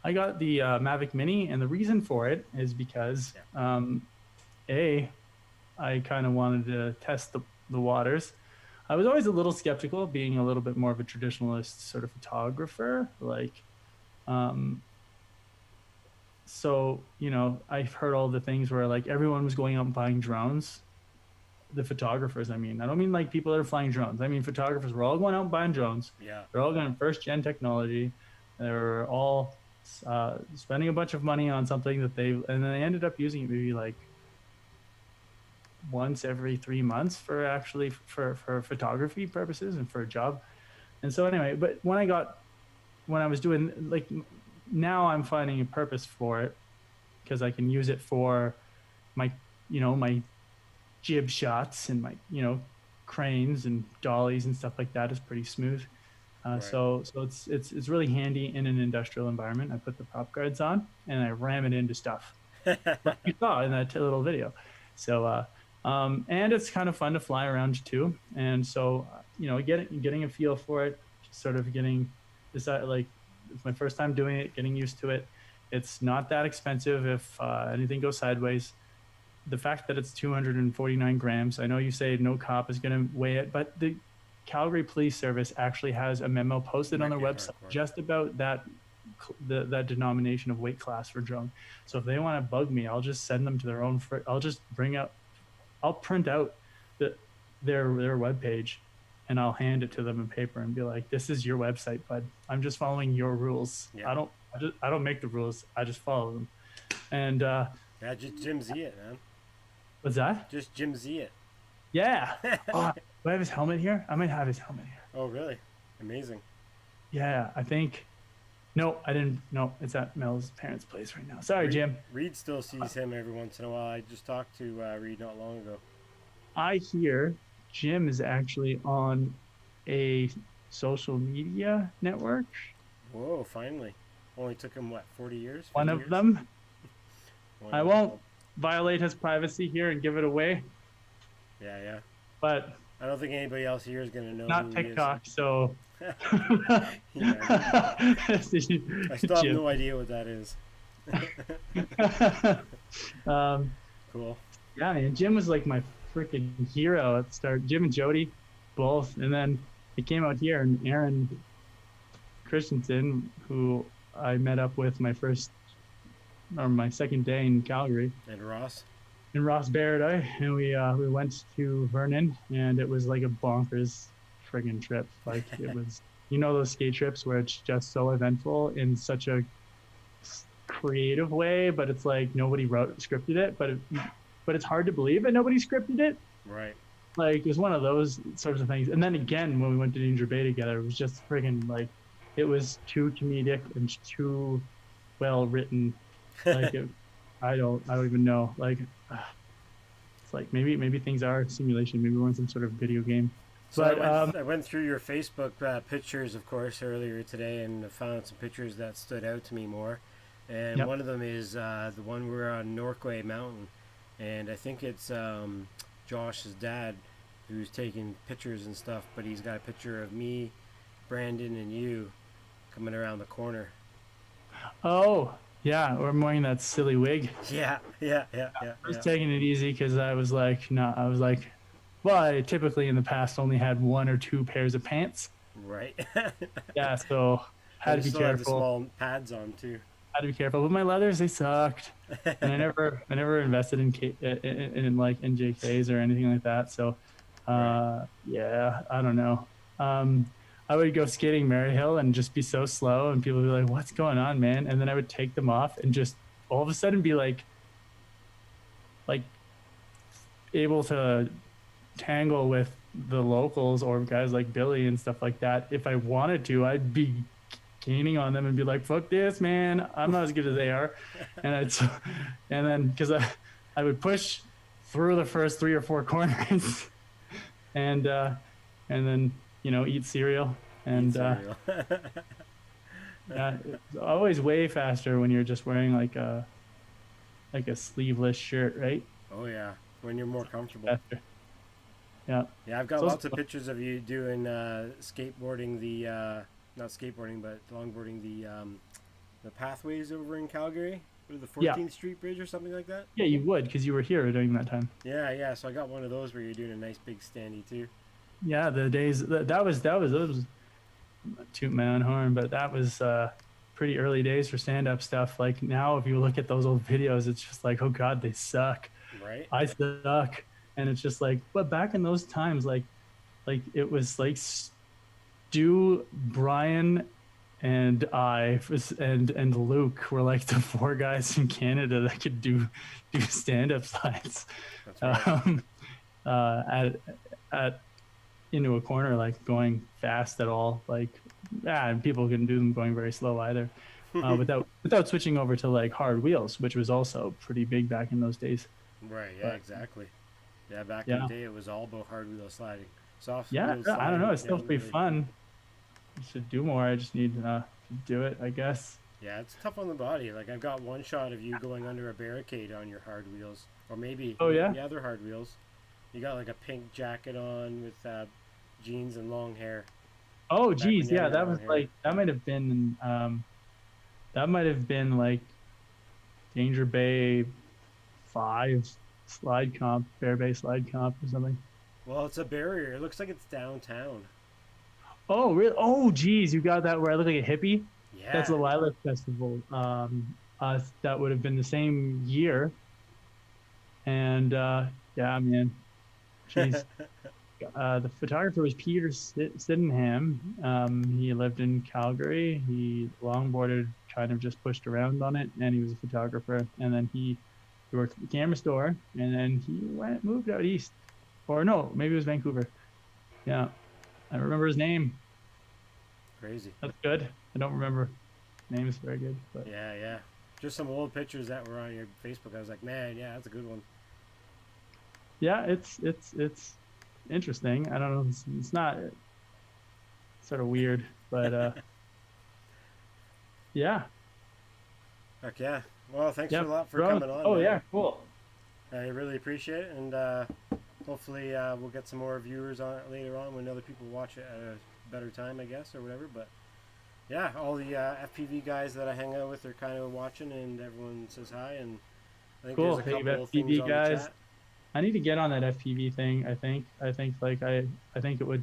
S6: I got the Mavic Mini, and the reason for it is because I kind of wanted to test the waters. I was always a little skeptical, being a little bit more of a traditionalist sort of photographer. Like, so, you know, I've heard all the things where like everyone was going out and buying drones. The photographers, I mean. I don't mean like people that are flying drones. I mean photographers were all going out and buying drones.
S3: Yeah.
S6: They're all going first-gen technology. They're all spending a bunch of money on something that and then they ended up using it maybe like once every 3 months for photography purposes and for a job. And so anyway, but when I was doing like, now I'm finding a purpose for it because I can use it for my jib shots and my, cranes and dollies and stuff like that is pretty smooth.
S3: Right.
S6: So it's really handy in an industrial environment. I put the prop guards on and I ram it into stuff like you saw in that little video. So, and it's kind of fun to fly around too. And so, getting a feel for it, just sort of getting this, like, it's my first time doing it, getting used to it. It's not that expensive if anything goes sideways. The fact that it's 249 grams, I know you say no cop is going to weigh it, but the Calgary Police Service actually has a memo posted on their website just about that denomination of weight class for drone. So if they want to bug me, I'll just send them to their own. I'll just I'll print out their webpage, and I'll hand it to them in paper and be like, "This is your website, bud. I'm just following your rules. Yeah. I don't make the rules. I just follow them." And
S3: yeah, just Jim Z it, man.
S6: What's that?
S3: Just Jim Z it.
S6: Yeah. Oh, do I have his helmet here? I might have his helmet here.
S3: Oh, really? Amazing.
S6: Yeah, I think. No, I didn't. No, it's at Mel's parents' place right now. Sorry, Jim.
S3: Reed still sees him every once in a while. I just talked to Reed not long ago.
S6: I hear Jim is actually on a social media network.
S3: Whoa, finally. Only took him, what, 40 years?
S6: One of them. I won't violate his privacy here and give it away.
S3: Yeah, yeah.
S6: But
S3: I don't think anybody else here is going to know
S6: not
S3: who
S6: TikTok,
S3: he is.
S6: so...
S3: I still have no idea what that is. Cool.
S6: Yeah, man. Jim was like my freaking hero at the start. Jim and Jody, both. And then it came out here, and Aaron Christensen, who I met up with my second day in Calgary.
S3: And Ross.
S6: And Ross Barrett, and we went to Vernon, and it was like a bonkers friggin' trip. Like, it was, those skate trips where it's just so eventful in such a creative way, but it's like nobody scripted it, but it's hard to believe that nobody scripted it.
S3: Right.
S6: Like, it was one of those sorts of things. And then again, when we went to Ninja Bay together, it was just friggin' like, it was too comedic and too well written. Like, I don't even know. Like, it's like maybe things are simulation. Maybe we're in some sort of video game.
S3: So
S6: but
S3: I went through your Facebook pictures, of course, earlier today, and found some pictures that stood out to me more. And one of them is the one we're on Norquay Mountain, and I think it's Josh's dad who's taking pictures and stuff. But he's got a picture of me, Brandon, and you coming around the corner.
S6: Oh. Yeah, or I'm wearing that silly wig.
S3: Yeah. I
S6: was taking it easy because I was like, well, I typically in the past only had one or two pairs of pants.
S3: Right.
S6: Yeah, so had to be careful.
S3: Had the small pads on too.
S6: Had to be careful. But my leathers, they sucked, and I never invested in like NJKs or anything like that. So, yeah, I don't know. I would go skating Maryhill and just be so slow, and people would be like, "What's going on, man?" And then I would take them off and just all of a sudden be like able to tangle with the locals or guys like Billy and stuff like that. If I wanted to, I'd be gaining on them and be like, "Fuck this, man! I'm not as good as they are." And then because I would push through the first 3 or 4 corners, and then eat cereal. And yeah, it's always way faster when you're just wearing like a sleeveless shirt, right?
S3: Oh yeah, when you're more comfortable.
S6: Faster. Yeah.
S3: Yeah, I've got lots of pictures of you doing skateboarding not skateboarding, but longboarding the pathways over in Calgary, or the 14th Street Bridge or something like that.
S6: Yeah, you would, because you were here during that time.
S3: Yeah. So I got one of those where you're doing a nice big standee too. Yeah,
S6: the days that was toot my own horn, but that was pretty early days for stand-up stuff. Like, now if you look at those old videos, it's just like, oh god, they suck.
S3: Right.
S6: I suck. And it's just like, but back in those times, like it was like Stu, Brian, and I and Luke were like the 4 guys in Canada that could do stand-up slides.
S3: That's right.
S6: At into a corner, like going fast at all, like, and people couldn't do them going very slow either, without switching over to like hard wheels, which was also pretty big back in those days.
S3: Right. Yeah. Exactly. Yeah. Back in the day, it was all about hard wheel sliding. Soft wheel sliding,
S6: I don't know. It's still pretty fun. You should do more. I just need to do it, I guess.
S3: Yeah, it's tough on the body. Like I've got one shot of you going under a barricade on your hard wheels, or maybe
S6: Oh, yeah?
S3: the other hard wheels. You got like a pink jacket on with jeans and long hair.
S6: Oh,
S3: Back when
S6: geez,
S3: you
S6: yeah,
S3: had your
S6: that
S3: long
S6: was
S3: hair.
S6: like that might have been like Danger Bay 5 slide comp, Bear Bay slide comp or something.
S3: Well, it's a barrier. It looks like it's downtown.
S6: Oh, really? Oh, geez, you got that where I look like a hippie?
S3: Yeah.
S6: That's the Lilac Festival. That would have been the same year. And yeah, man, geez. The photographer was Peter Sydenham. He lived in Calgary. He longboarded, kind of just pushed around on it, and he was a photographer. And then he worked at the camera store, and then he moved out east, or no, maybe it was Vancouver. Yeah, I don't remember his name.
S3: Crazy.
S6: That's good. I don't remember names very good, but
S3: Yeah, yeah. Just some old pictures that were on your Facebook. I was like, man, yeah, that's a good one.
S6: yeah, it's interesting. I don't know. It's not sort of weird, but yeah.
S3: Heck yeah. Well, thanks
S6: Yep.
S3: a lot for
S6: Bro-
S3: coming on.
S6: Oh
S3: man.
S6: yeah, cool.
S3: I really appreciate it, and hopefully we'll get some more viewers on it later on when other people watch it at a better time, I guess, or whatever. But yeah, all the FPV guys that I hang out with are kind of watching, and everyone says hi. And I think
S6: Cool.
S3: there's a
S6: Hey,
S3: couple of things
S6: FPV
S3: on
S6: guys.
S3: the chat.
S6: I need to get on that FPV thing. I think like I think it would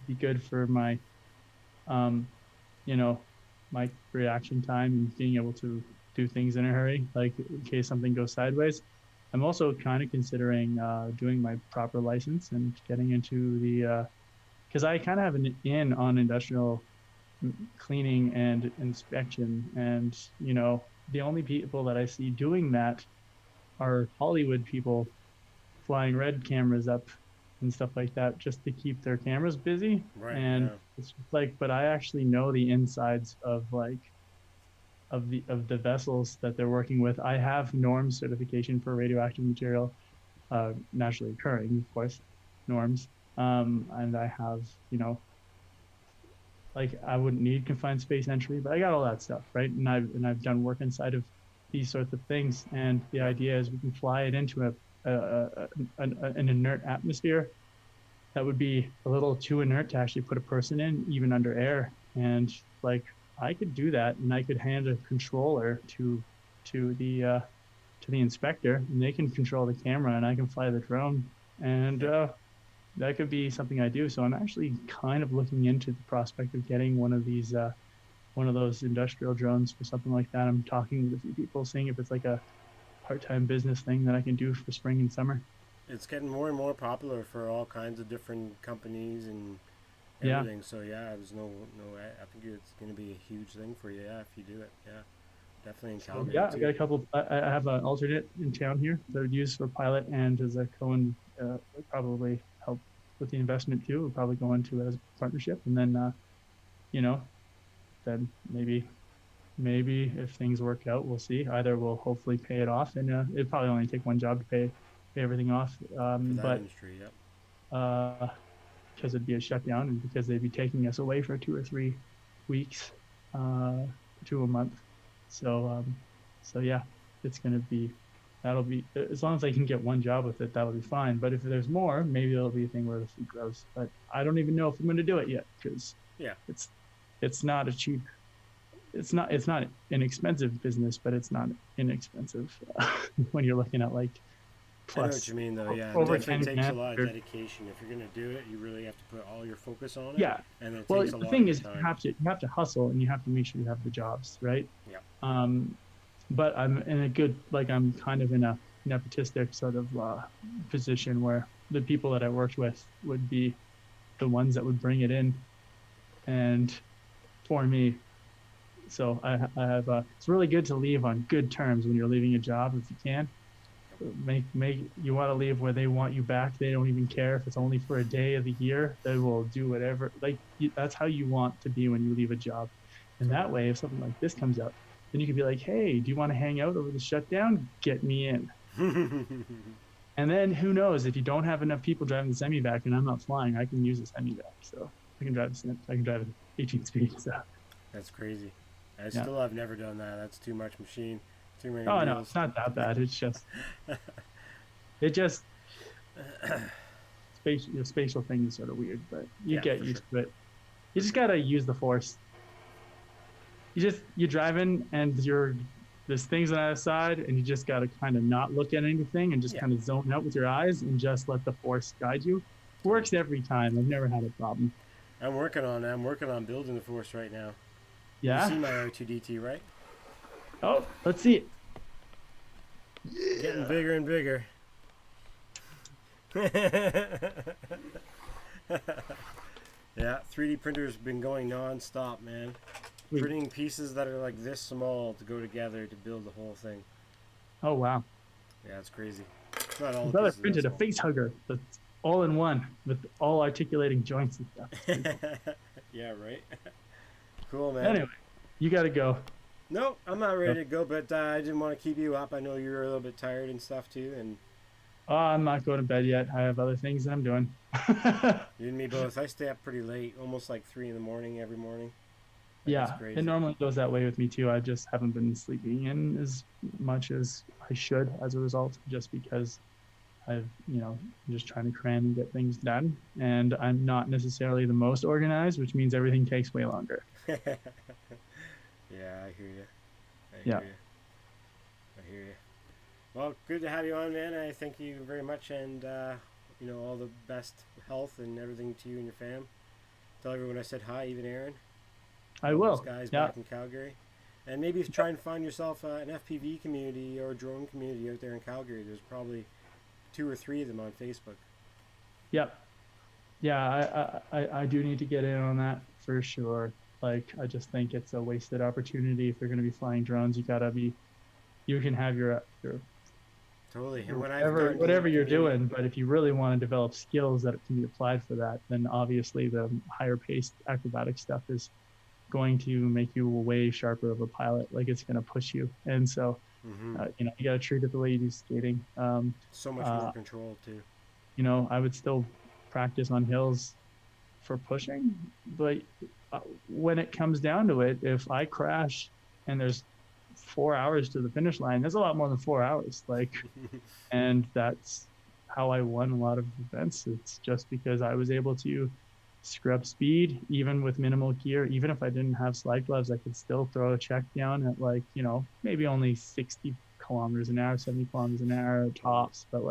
S6: be good for my my reaction time and being able to do things in a hurry, like in case something goes sideways. I'm also kind of considering doing my proper license and getting into the because I kind of have an in on industrial cleaning and inspection, and the only people that I see doing that are Hollywood people flying red cameras up and stuff like that just to keep their cameras busy.
S3: Right,
S6: And
S3: yeah.
S6: it's just like, but I actually know the insides of like of the vessels that they're working with. I have norms certification for radioactive material, naturally occurring, of course, norms. And I have, like I wouldn't need confined space entry, but I got all that stuff, right? And I've done work inside of these sorts of things. And the idea is we can fly it into an inert atmosphere that would be a little too inert to actually put a person in, even under air. And like I could do that, and I could hand a controller to the inspector, and they can control the camera, and I can fly the drone, and that could be something I do. So I'm actually kind of looking into the prospect of getting one of those industrial drones for something like that. I'm talking with a few people, seeing if it's like a part-time business thing that I can do for spring and summer.
S3: It's getting more and more popular for all kinds of different companies and
S6: Yeah.
S3: everything. So yeah, there's no. I think it's going to be a huge thing for you. Yeah, if you do it. Yeah, definitely in Calgary.
S6: Yeah, I
S3: too.
S6: got a couple. I have an alternate in town here that I would use for pilot and as a co-in, would probably help with the investment too. We'll probably go into it as a partnership, and then, then maybe if things work out, we'll see. Either we'll hopefully pay it off, and it'd probably only take one job to pay everything off.
S3: For that
S6: But
S3: industry, yep.
S6: because it'd be a shutdown, and because they'd be taking us away for 2 or 3 weeks to a month. So yeah, it's gonna be, that'll be, as long as I can get one job with it, that'll be fine. But if there's more, maybe it'll be a thing where the food grows. But I don't even know if I'm going to do it yet, because
S3: Yeah.
S6: it's not a cheap, it's not an expensive business, but it's not inexpensive when you're looking at like
S3: I know
S6: plus
S3: what you mean, though. Yeah,
S6: over
S3: it definitely
S6: 10
S3: takes a
S6: grand
S3: lot of
S6: or-
S3: dedication. If you're going to do it, you really have to put all your focus on it.
S6: Yeah.
S3: And it
S6: Well,
S3: takes a
S6: the
S3: lot
S6: thing
S3: of
S6: is,
S3: your
S6: you
S3: time.
S6: have to hustle, and you have to make sure you have the jobs, right?
S3: Yeah.
S6: But I'm in a good, like I'm kind of in a nepotistic sort of position where the people that I worked with would be the ones that would bring it in, and for me. So I have. It's really good to leave on good terms when you're leaving a job if you can. Make you want to leave where they want you back. They don't even care if it's only for a day of the year. They will do whatever. Like that's how you want to be when you leave a job. And that way, if something like this comes up, then you can be like, hey, do you want to hang out over the shutdown? Get me in. And then who knows, if you don't have enough people driving the semi-vac and I'm not flying, I can use a semi-vac. So I can drive at 18 speed. So
S3: That's crazy. I still have never done that. That's too much machine. Too many
S6: Oh no,
S3: wheels.
S6: it's not that bad. It just your spatial thing is sort of weird, but you get used to it. You just gotta use the force. You're driving and there's things on the other side, and you just gotta kind of not look at anything and just kind of zone out with your eyes and just let the force guide you. Works every time. I've never had a problem.
S3: I'm working on building the force right now.
S6: Yeah.
S3: You see my R2DT, right?
S6: Oh, let's see it.
S3: Getting bigger and bigger. Yeah, 3D printers been going non-stop, man.
S6: Sweet.
S3: Printing pieces that are like this small to go together to build the whole thing.
S6: Oh wow.
S3: Yeah, it's crazy. It's not all
S6: My
S3: the
S6: brother
S3: pieces
S6: printed
S3: that
S6: a face hugger that's all in one with all articulating joints and stuff.
S3: small. Yeah, right. Cool, man.
S6: Anyway, you gotta go.
S3: No, I'm not ready to go, but I didn't want to keep you up. I know you're a little bit tired and stuff too, and
S6: Oh, I'm not going to bed yet. I have other things that I'm doing.
S3: you and me both. I stay up pretty late, almost like 3 in the morning every morning.
S6: Yeah,
S3: That's crazy.
S6: it normally goes that way with me too. I just haven't been sleeping in as much as I should as a result, just because I'm just trying to cram and get things done. And I'm not necessarily the most organized, which means everything takes way longer.
S3: Yeah, I hear you. I hear you. Well, good to have you on, man. I thank you very much, and all the best health and everything to you and your fam. Tell everyone I said hi, even Aaron.
S6: I will.
S3: Those guys back in Calgary. And maybe try and find yourself an FPV community or a drone community out there in Calgary. There's probably 2 or 3 of them on Facebook.
S6: Yep. Yeah, I do need to get in on that for sure. Like, I just think it's a wasted opportunity. If you're going to be flying drones, you can have your
S3: Totally. And
S6: whatever you're doing, but if you really want to develop skills that can be applied for that, then obviously the higher paced acrobatic stuff is going to make you a way sharper of a pilot. Like, it's going to push you. And so, you got to treat it the way you do skating.
S3: So much more control too.
S6: I would still practice on hills for pushing, but when it comes down to it, if I crash and there's 4 hours to the finish line, there's a lot more than 4 hours. And that's how I won a lot of events. It's just because I was able to scrub speed, even with minimal gear. Even if I didn't have slide gloves, I could still throw a check down at maybe only 60 kilometers an hour, 70 kilometers an hour tops. But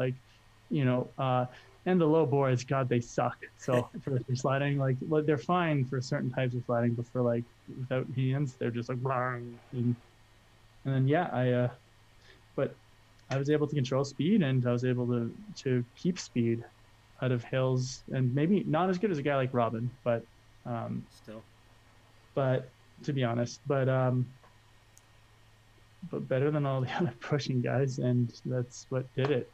S6: and the low boards, God, they suck. So for sliding, they're fine for certain types of sliding, but for without hands, they're just like, and then but I was able to control speed, and I was able to keep speed out of hills, and maybe not as good as a guy like Robin, but
S3: still,
S6: but to be honest, but better than all the other pushing guys, and that's what did it.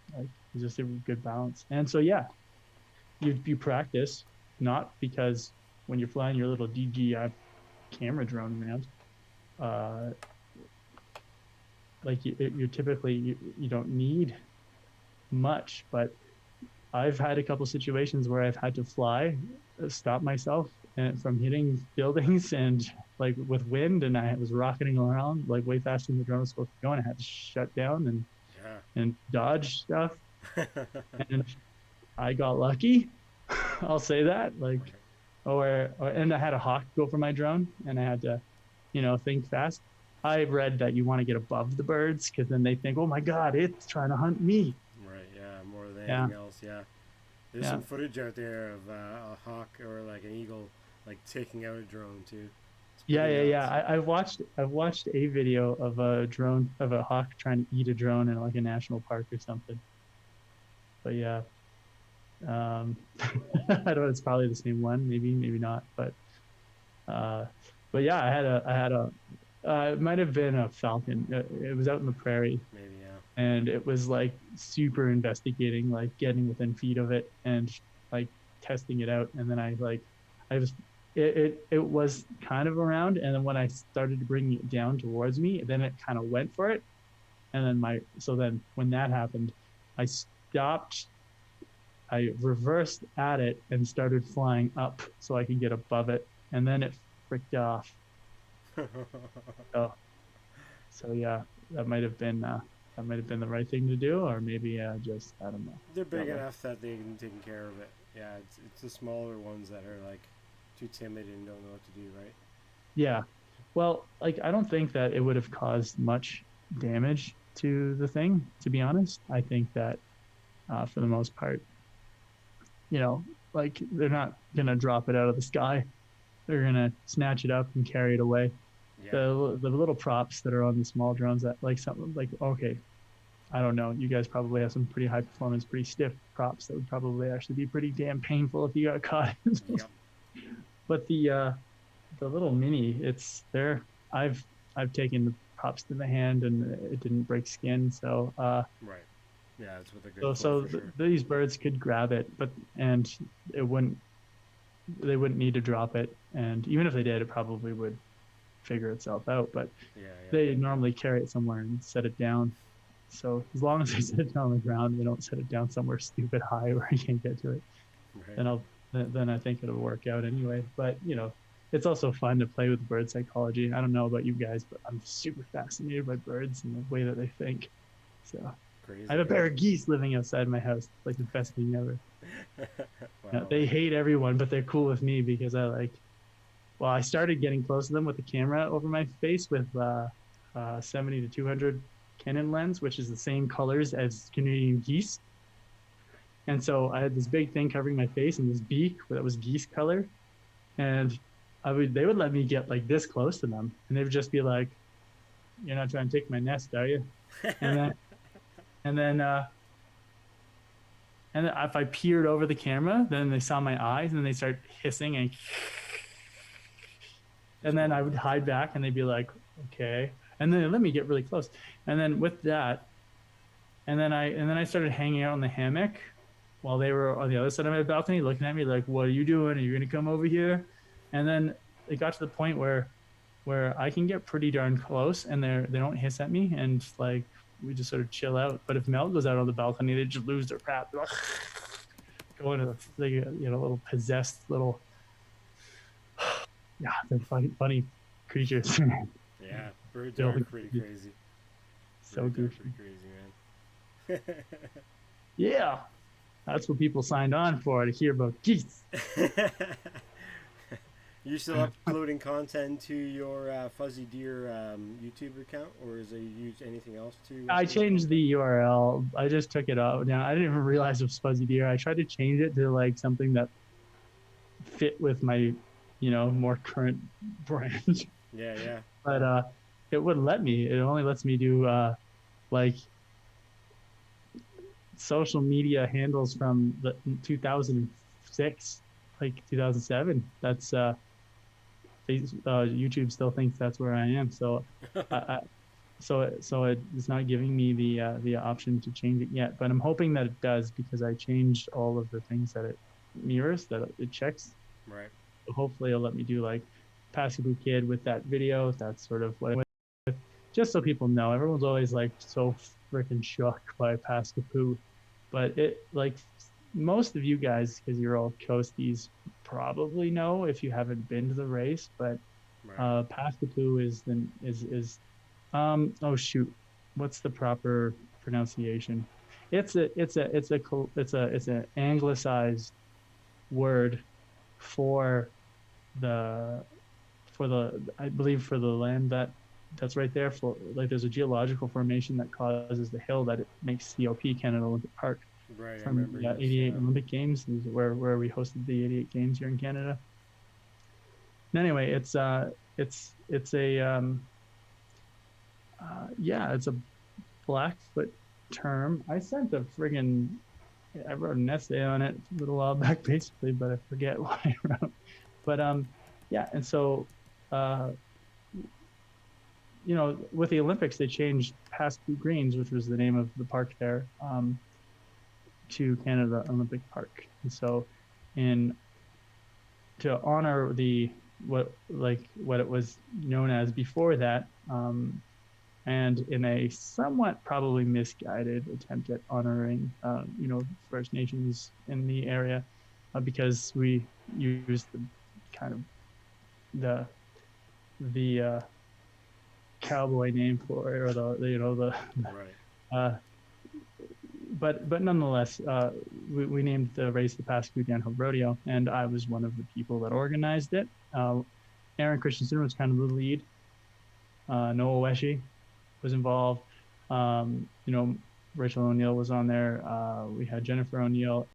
S6: It's just a good balance. And so you practice, not because when you're flying your little DJI camera drone around, you're typically you don't need much, but I've had a couple situations where I've had to stop myself from hitting buildings and with wind, and I was rocketing around way faster than the drone was supposed to go, and I had to shut down and dodge stuff. And I got lucky. I'll say that. And I had a hawk go for my drone, and I had to, think fast. I read that you want to get above the birds because then they think, oh my God, it's trying to hunt me.
S3: Right, yeah, more than anything else, yeah. There's some footage out there of a hawk or an eagle taking out a drone too.
S6: Yeah. I've watched a video of a hawk trying to eat a drone in a national park or something. But yeah, I don't know. It's probably the same one, maybe not. But yeah, I had a. It might have been a falcon. It was out in the prairie. Maybe, yeah. And it was super investigating, getting within feet of it and testing it out. And then it was kind of around. And then when I started to bring it down towards me, then it kind of went for it. And then when that happened, I stopped. I reversed at it and started flying up so I could get above it. And then it fricked off. So, so yeah, that might have been the right thing to do, or maybe just I don't know.
S3: They're big
S6: That way.
S3: enough that they can take care of it. Yeah, it's the smaller ones that are like too timid and don't know what to do, right?
S6: Yeah. Well, like I don't think that it would have caused much damage to the thing, to be honest. I think that for the most part, you know, like they're not gonna drop it out of the sky. They're gonna snatch it up and carry it away.
S3: Yeah.
S6: The little props that are on the small drones that like something like okay, I don't know. You guys probably have some pretty high performance, pretty stiff props that would probably actually be pretty damn painful if you got caught.
S3: Yep.
S6: But the little mini, it's there. I've I've taken the props to the hand and it didn't break skin. So
S3: Right. Yeah, that's what they're good
S6: so
S3: for
S6: so
S3: sure.
S6: these birds could grab it, but and it wouldn't they wouldn't need to drop it. And even if they did, it probably would figure itself out. But
S3: Yeah, yeah.
S6: they normally carry it somewhere and set it down. So as long as they set it down on the ground, they don't set it down somewhere stupid high where you can't get to it.
S3: Right.
S6: Then I think it'll work out anyway. But it's also fun to play with bird psychology. I don't know about you guys, but I'm super fascinated by birds and the way that they think. So
S3: Crazy.
S6: I have a pair of geese living outside my house. It's like the best thing ever.
S3: Wow.
S6: They hate everyone, but they're cool with me because I started getting close to them with the camera over my face with 70 to 200 Canon lens, which is the same colors as Canadian geese. And so I had this big thing covering my face and this beak that was geese color. And they would let me get like this close to them. And they would just be like, "You're not trying to take my nest, are you?" And then, and then, and then if I peered over the camera, then they saw my eyes and then they start hissing and then I would hide back and they'd be like, "Okay." And then they let me get really close. And then with that, and then I started hanging out on the hammock while they were on the other side of my balcony looking at me like, "What are you doing? Are you gonna come over here?" And then it got to the point where I can get pretty darn close and they don't hiss at me and like we just sort of chill out. But if Mel goes out on the balcony, they just lose their crap. They're like, go into the little possessed little yeah, they're funny creatures.
S3: Yeah, birds
S6: They'll
S3: are
S6: be
S3: pretty
S6: goofy.
S3: crazy.
S6: So
S3: Birds are
S6: goofy.
S3: pretty crazy,
S6: Yeah, that's what people signed on for, to hear about geese.
S3: man. You still uploading content to your Fuzzy Deer YouTube account, or is it use anything else to?
S6: I
S3: upload
S6: changed
S3: content?
S6: the URL. I just took it out. Now I didn't even realize it was Fuzzy Deer. I tried to change it to like something that fit with my, more current brand,
S3: Yeah, yeah.
S6: but it wouldn't let me. It only lets me do like social media handles from the 2006, like 2007. That's YouTube still thinks that's where I am. So, it's not giving me the option to change it yet. But I'm hoping that it does because I changed all of the things that it mirrors, that it checks.
S3: Right.
S6: So hopefully, it'll let me do like Pascaboo Kid with that video. That's sort of what. Just so people know, everyone's always like so freaking shocked by Pascapoo, but it like most of you guys, because you're all coasties, probably know if you haven't been to the race. But
S3: Right.
S6: Pascapoo oh shoot, what's the proper pronunciation? It's an anglicized word for the I believe for the land that's right there. For like there's a geological formation that causes the hill that it makes COP, Canada Olympic Park,
S3: Right. I
S6: from
S3: remember
S6: the
S3: this.
S6: 88 Olympic Games, is where we hosted the 88 Games here in Canada. And anyway, it's a it's a Blackfoot term. I wrote an essay on it a little while back, basically, but I forget what I wrote. But yeah, and so with the Olympics, they changed Pascapoo Greens, which was the name of the park there, to Canada Olympic Park. And so, to honor what it was known as before that, and in a somewhat probably misguided attempt at honoring, First Nations in the area, because we used the kind of the cowboy name for it, or the
S3: Right.
S6: but nonetheless, we named the race the Pasco Downhill Rodeo, and I was one of the people that organized it. Aaron Christensen was kind of the lead. Noah Weshi was involved. Rachel O'Neill was on there. We had Jennifer O'Neill